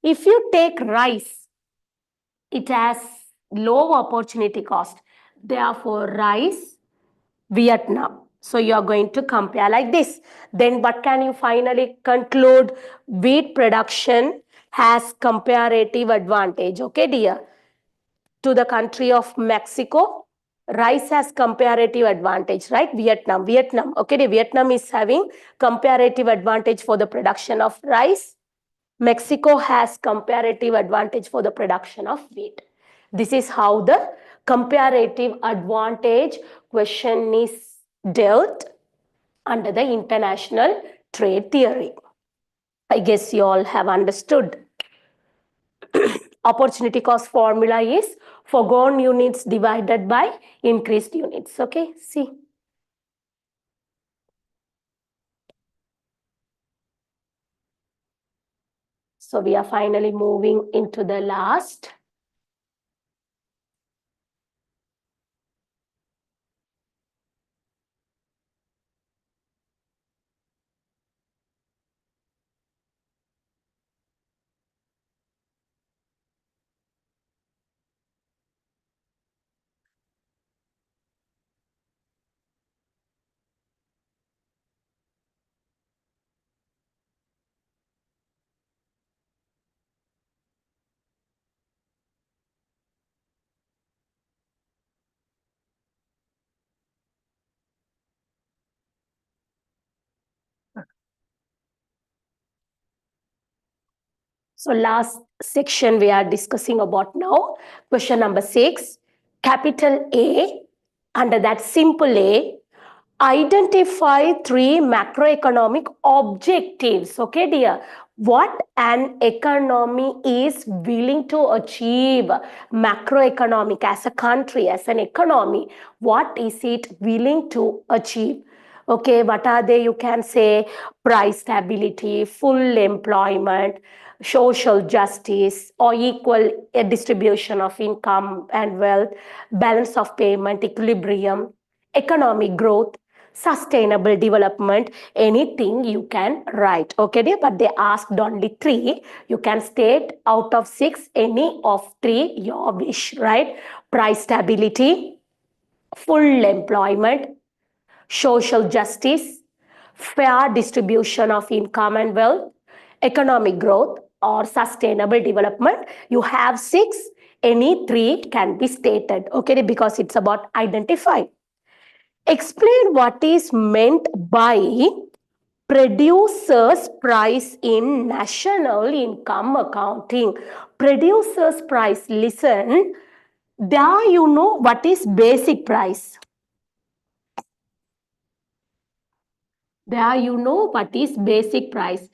If you take rice, it has low opportunity cost. Therefore, rice, Vietnam. So you are going to compare like this. Then what can you finally conclude? Wheat production has comparative advantage. Okay, dear. To the country of Mexico, rice has comparative advantage, right? Vietnam. Okay, Vietnam is having comparative advantage for the production of rice. Mexico has comparative advantage for the production of wheat. This is how the comparative advantage question is dealt under the international trade theory. I guess you all have understood. Opportunity cost formula is foregone units divided by increased units. Okay, see. So we are finally moving into the last. So last section we are discussing about now. Question number 6, capital A, under that simple A, identify 3 macroeconomic objectives. Okay, dear. What an economy is willing to achieve, macroeconomic as a country, as an economy, what is it willing to achieve? Okay, what are they? You can say price stability, full employment, social justice, or equal distribution of income and wealth, balance of payment, equilibrium, economic growth, sustainable development, anything you can write. Okay, dear, but they asked only 3. You can state out of 6 any of 3 your wish, right? Price stability, full employment, social justice, fair distribution of income and wealth, economic growth, or sustainable development. You have 6, any 3 can be stated. Okay, because it's about identify. Explain what is meant by producer's price in national income accounting. Producer's price, listen, there you know what is basic price. There you know what is basic price.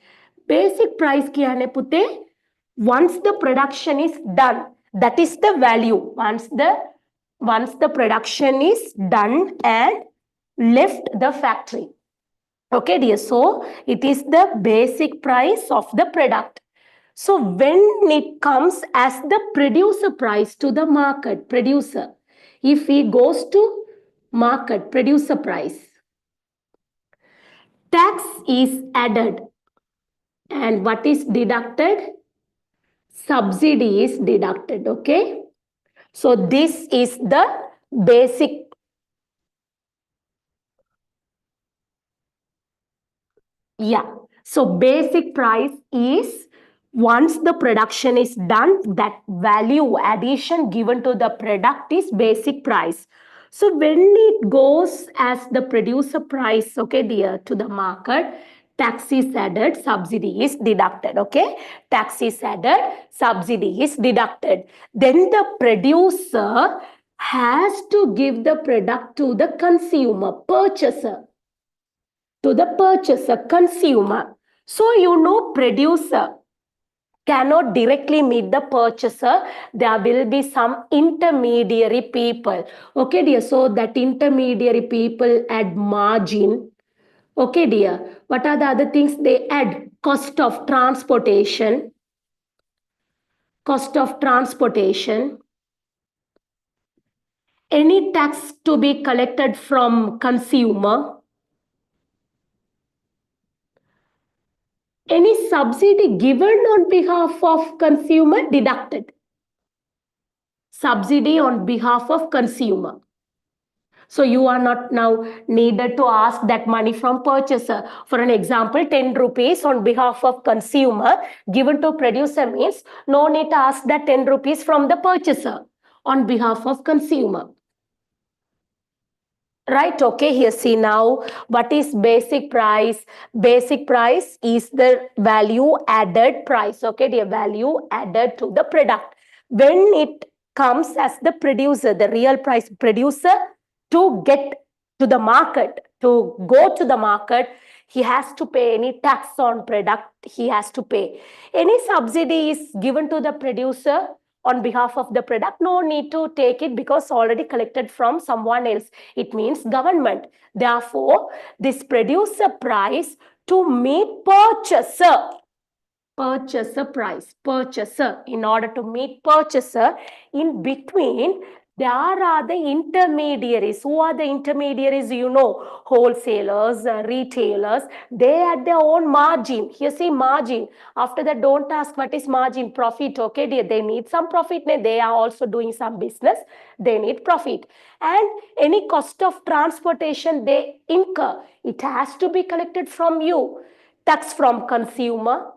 Basic price kya pute? Once the production is done, that is the value. Once the production is done and left the factory. Okay, dear. So it is the basic price of the product. So when it comes as the producer price to the market, producer, if he goes to market, producer price, tax is added. And what is deducted? Subsidy is deducted. Okay. So this is the basic. Yeah. So basic price is once the production is done, that value addition given to the product is basic price. So when it goes as the producer price, okay, dear, to the market, tax is added, subsidy is deducted. Okay, tax is added, subsidy is deducted. Then the producer has to give the product to the consumer, purchaser. To the purchaser, consumer. So you know producer. cannot directly meet the purchaser. There will be some intermediary people. Okay, dear. So that intermediary people add margin. Okay, dear. What are the other things they add? Cost of transportation. Cost of transportation. Any tax to be collected from consumer. Any subsidy given on behalf of consumer deducted. Subsidy on behalf of consumer. So you are not now needed to ask that money from purchaser. For an example, 10 rupees on behalf of consumer given to producer means no need to ask that 10 rupees from the purchaser on behalf of consumer. Right, okay, here see now what is basic price. Basic price is the value added price, okay, the value added to the product when it comes as the producer, the real price producer to get to the market, to go to the market. He has to pay any tax on product, he has to pay. Any subsidy is given to the producer on behalf of the product, no need to take it because already collected from someone else. It means government. Therefore, this producer price to meet purchaser price, purchaser, in order to meet purchaser, in between there are the intermediaries. Who are the intermediaries? You know, wholesalers, retailers, they add their own margin. Here see margin. After that, don't ask what is margin, profit. Okay, they need some profit. They are also doing some business. They need profit. And any cost of transportation they incur, it has to be collected from you. Tax from consumer.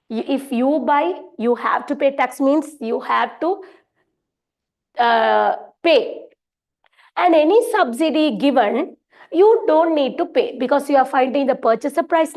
If you buy, you have to pay tax, means you have to pay. And any subsidy given, you don't need to pay because you are finding the purchaser price.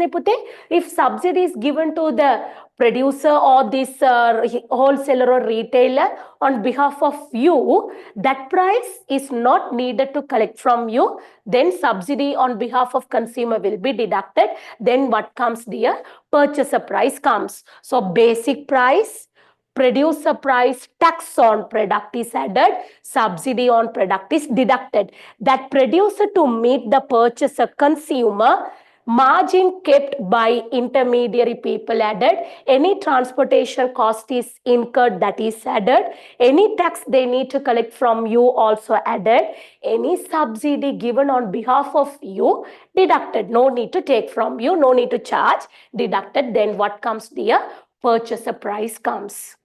If subsidy is given to the producer or this wholesaler or retailer on behalf of you, that price is not needed to collect from you. Then subsidy on behalf of consumer will be deducted. Then what comes, dear? Purchaser price comes. So basic price, producer price, tax on product is added, subsidy on product is deducted. That producer to meet the purchaser consumer, margin kept by intermediary people added, any transportation cost is incurred, that is added, any tax they need to collect from you also added, any subsidy given on behalf of you deducted, no need to take from you, no need to charge, deducted. Then what comes, dear? Purchaser price comes.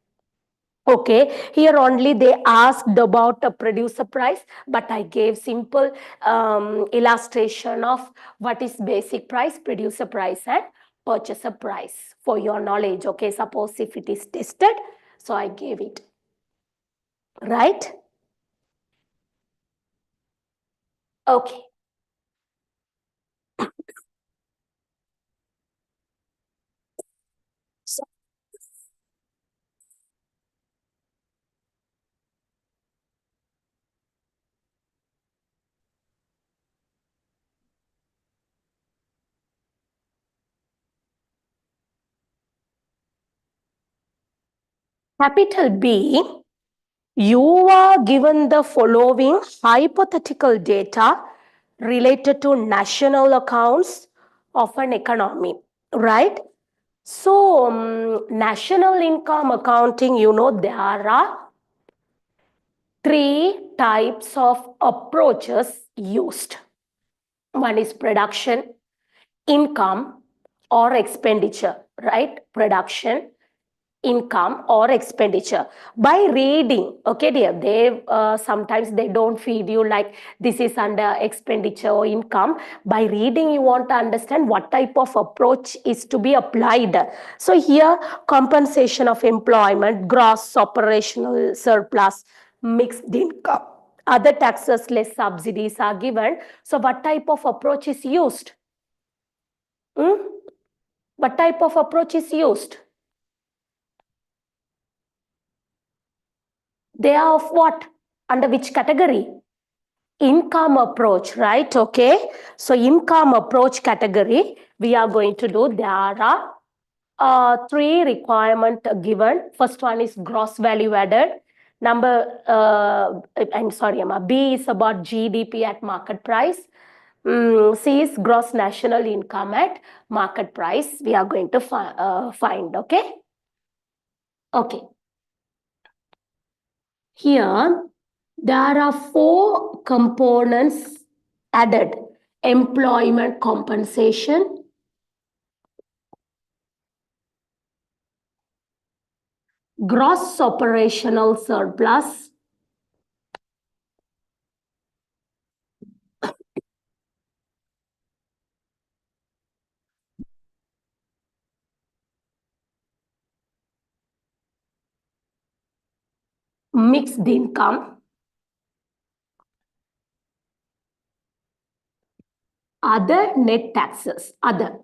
Okay, here only they asked about a producer price, but I gave simple illustration of what is basic price, producer price and purchaser price for your knowledge. Okay, suppose if it is tested, so I gave it. Right? Okay. So, capital B, you are given the following hypothetical data related to national accounts of an economy, right? So, national income accounting, you know, there are three types of approaches used. One is production, income, or expenditure, right? Production, income or expenditure. By reading, okay dear, they sometimes they don't feed you like this is under expenditure or income. By reading, you want to understand what type of approach is to be applied. So here, compensation of employment, gross operational surplus, mixed income, other taxes less subsidies are given. So what type of approach is used? What type of approach is used? They are of what? Under which category? Income approach, right? Okay. So income approach category, we are going to do, there are Three requirement given. First one is gross value added. I'm sorry, Emma. B is about GDP at market price. C is gross national income at market price. We are going to find, okay? Okay. Here, there are four components added. Employment compensation, gross operational surplus, mixed income, other net taxes, other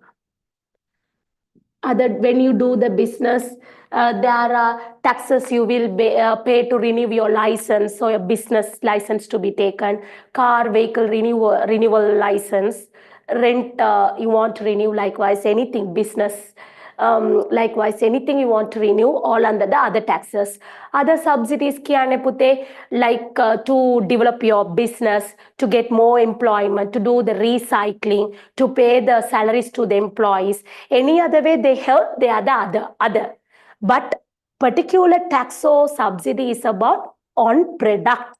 when you do the business, there are taxes you will pay to renew your license, so a business license to be taken, car vehicle renewal license, rent you want to renew, likewise anything business, likewise anything you want to renew, all under the other taxes. Other subsidies kiyane pute, like to develop your business, to get more employment, to do the recycling, to pay the salaries to the employees, any other way they help, they are the other. But particular tax or subsidy is about on product.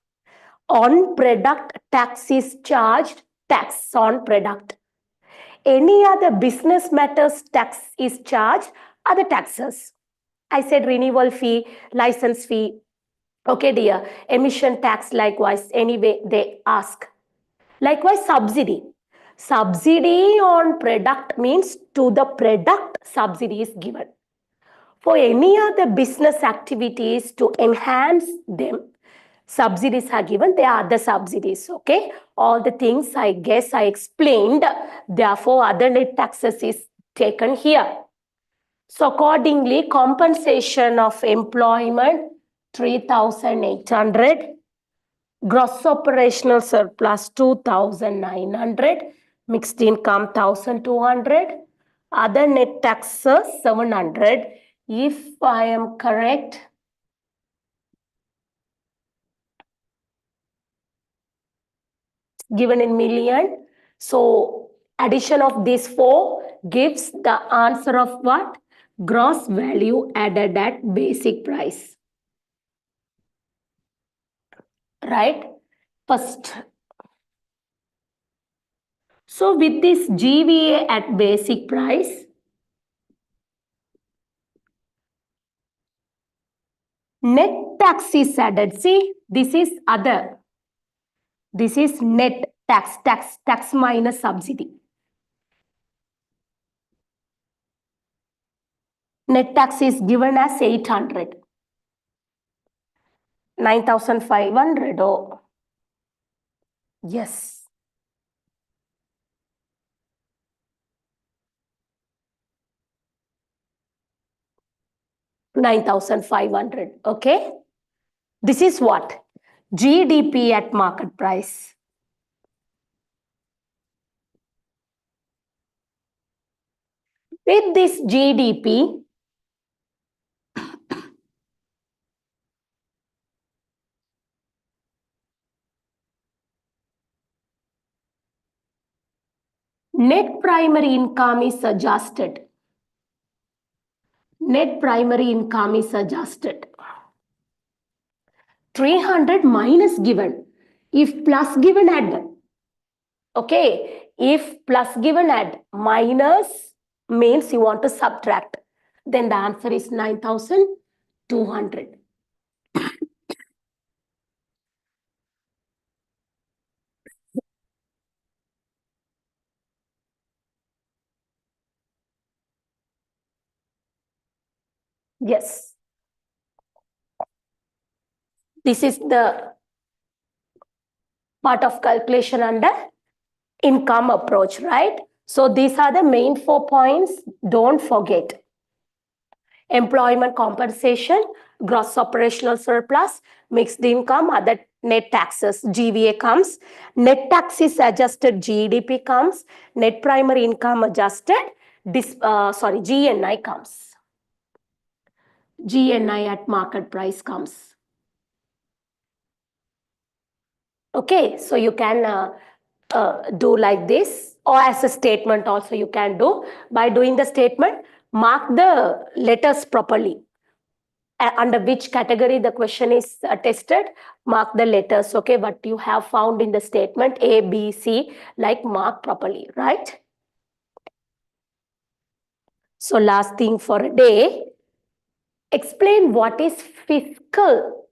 On product tax is charged, tax on product. Any other business matters tax is charged, other taxes. I said renewal fee, license fee. Okay, dear. Emission tax, likewise, anyway, they ask. Likewise, subsidy. Subsidy on product means to the product subsidy is given. For any other business activities to enhance them, subsidies are given. There are other subsidies, okay? All the things I guess I explained. Therefore, other net taxes is taken here. So accordingly, compensation of employment, 3,800. Gross operational surplus, 2,900. Mixed income, 1,200. Other net taxes, 700. If I am correct, given in million. So addition of these four gives the answer of what? Gross value added at basic price. Right? First. So with this GVA at basic price, net tax is added. See, this is other. This is net tax minus subsidy. Net tax is given as 800. 9,500. Oh, yes. 9,500. Okay. This is what? GDP at market price. With this GDP, net primary income is adjusted. Net primary income is adjusted. 300 minus given. If plus given, add. Okay. If plus given, add. Minus means you want to subtract. Then the answer is 9,200. Yes. This is the part of calculation under income approach, right? So these are the main 4 points. Don't forget. Employment compensation, gross operational surplus, mixed income, other net taxes, GVA comes, net tax is adjusted, GDP comes, net primary income adjusted, GNI comes. GNI at market price comes. Okay, so you can do like this, or as a statement also you can do. By doing the statement, mark the letters properly. Under which category the question is tested, mark the letters, okay, what you have found in the statement A, B, C, like mark properly, right? So last thing for a day, explain what is fiscal.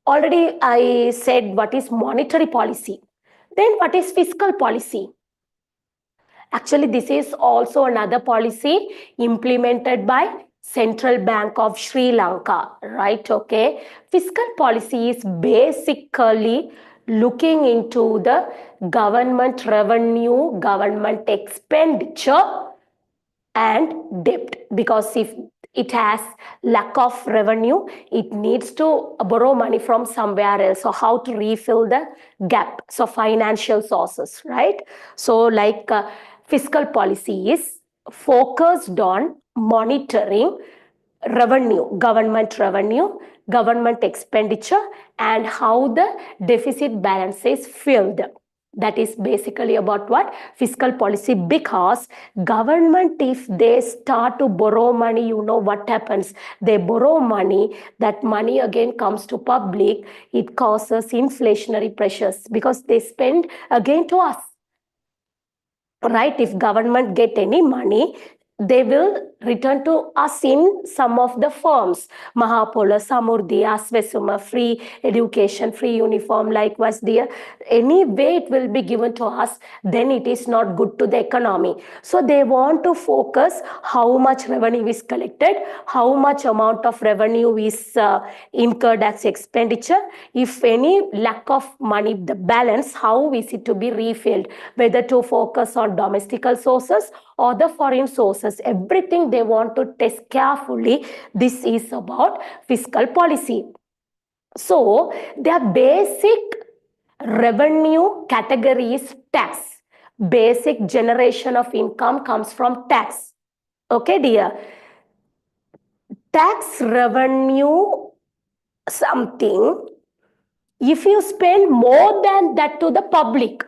Already I said what is monetary policy. Then what is fiscal policy? Actually, this is also another policy implemented by Central Bank of Sri Lanka, right? Okay. Fiscal policy is basically looking into the government revenue, government expenditure, and debt, because if it has lack of revenue, it needs to borrow money from somewhere else. So how to refill the gap? So financial sources, right? So like fiscal policy is focused on monitoring revenue, government expenditure, and how the deficit balance is filled. That is basically about what? Fiscal policy. Because government, if they start to borrow money, you know what happens? They borrow money, that money again comes to public, it causes inflationary pressures because they spend again to us, right? If government get any money, they will return to us in some of the forms. Mahapola, Samurdhi, Asvesuma, free education, free uniform, likewise dear. Any way it will be given to us, then it is not good to the economy. So they want to focus how much revenue is collected, how much amount of revenue is incurred as expenditure. If any lack of money, the balance, how is it to be refilled, whether to focus on domestical sources or the foreign sources, everything they want to test carefully. This is about fiscal policy. So their basic revenue category is tax. Basic generation of income comes from tax. Okay, dear. Tax revenue something, if you spend more than that to the public,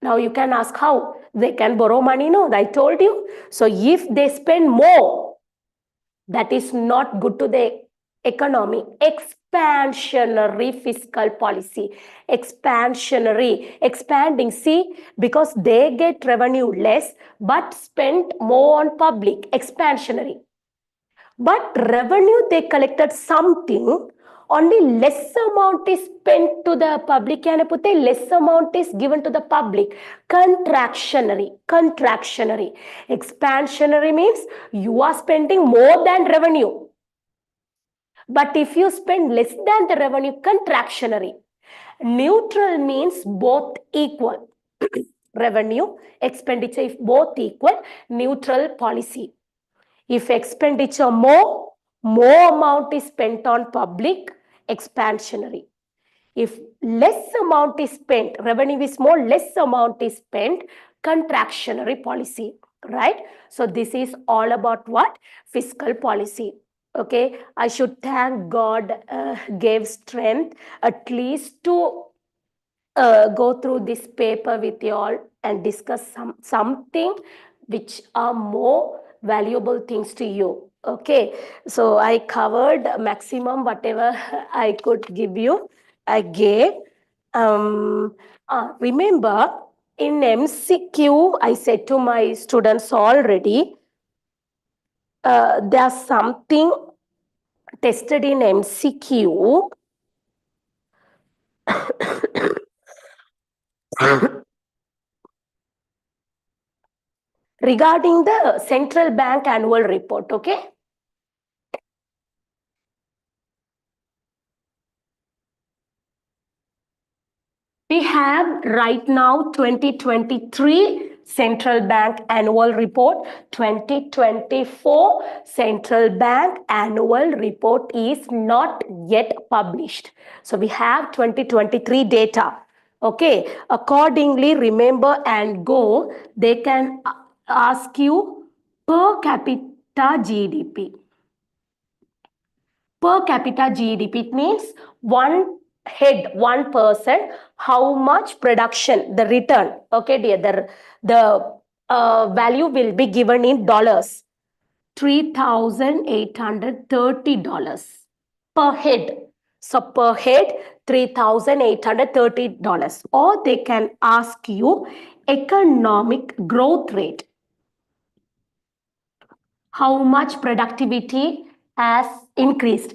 now you can ask how they can borrow money. No, I told you. So if they spend more, that is not good to the economy. Expansionary fiscal policy. Expansionary, expanding. See, because they get revenue less but spend more on public. Expansionary. But revenue they collected something, only less amount is spent to the public and less amount is given to the public. Contractionary. Expansionary means you are spending more than revenue. But if you spend less than the revenue, contractionary. Neutral means both equal. Revenue, expenditure, if both equal, neutral policy. If expenditure more amount is spent on public, expansionary. If less amount is spent, revenue is more, less amount is spent, contractionary policy, right? So this is all about what? Fiscal policy. Okay, I should thank God gave strength at least to go through this paper with you all and discuss something which are more valuable things to you. Okay, so I covered maximum whatever I could give you. I gave. Remember, in MCQ, I said to my students already, there's something tested in MCQ. Regarding the central bank annual report, okay? We have right now 2023 Central Bank Annual Report. 2024 Central Bank Annual Report is not yet published. So we have 2023 data. Okay, accordingly, remember and go. They can ask you per capita GDP. Per capita GDP, it means one head, one person, how much production, the return, okay dear, the value will be given in dollars. $3,830 per head. So per head, $3,830. Or they can ask you economic growth rate. How much productivity has increased?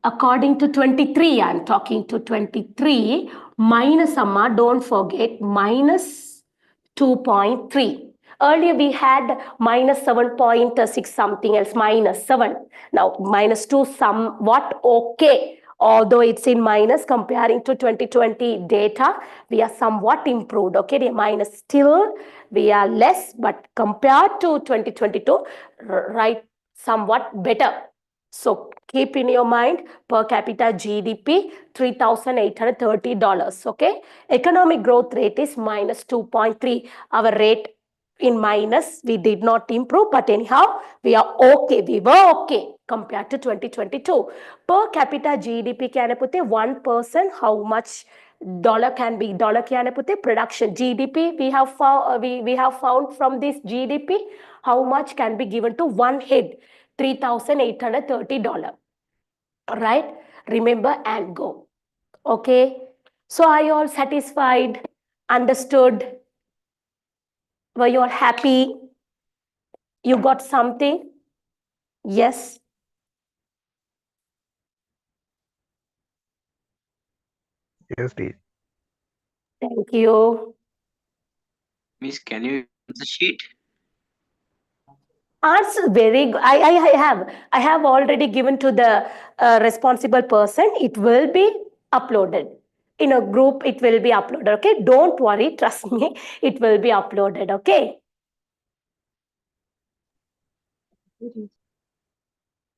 According to 23, I'm talking to 23, minus amma, don't forget, minus 2.3. Earlier we had minus 7.6 something else, minus 7. Now minus 2 somewhat okay. Although it's in minus comparing to 2020 data, we are somewhat improved. Okay, the minus still we are less, but compared to 2022, right, somewhat better. So keep in your mind, per capita GDP, $3,830. Okay, economic growth rate is minus 2.3. Our rate in minus, we did not improve, but anyhow, we are okay. We were okay compared to 2022. Per capita GDP can put 1%, how much dollar can be? Dollar can put production GDP. We have found we have found from this GDP how much can be given to one head, $3,830. Right? Remember and go. Okay. So are you all satisfied? Understood? Were you all happy? You got something? Yes. Yes, teacher. Thank you. Miss, can you use the sheet? Answer very good. I have already given to the responsible person. It will be uploaded in a group. It will be uploaded. Okay, don't worry. Trust me. It will be uploaded. Okay.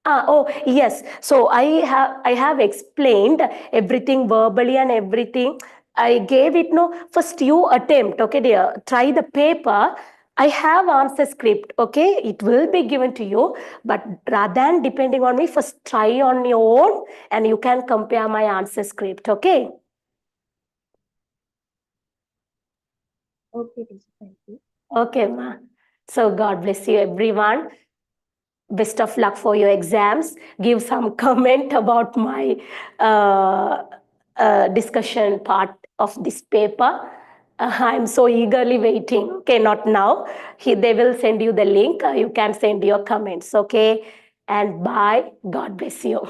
Oh yes. So I have explained everything verbally and everything. I gave it no first you attempt. Okay, dear. Try the paper. I have answer script. Okay, it will be given to you. But rather than depending on me, first try on your own, and you can compare my answer script. Okay. Okay, teacher, thank you. Okay, ma. So God bless you, everyone. Best of luck for your exams. Give some comment about my discussion part of this paper. I'm so eagerly waiting. Okay, not now. They will send you the link. You can send your comments. Okay, and bye. God bless you.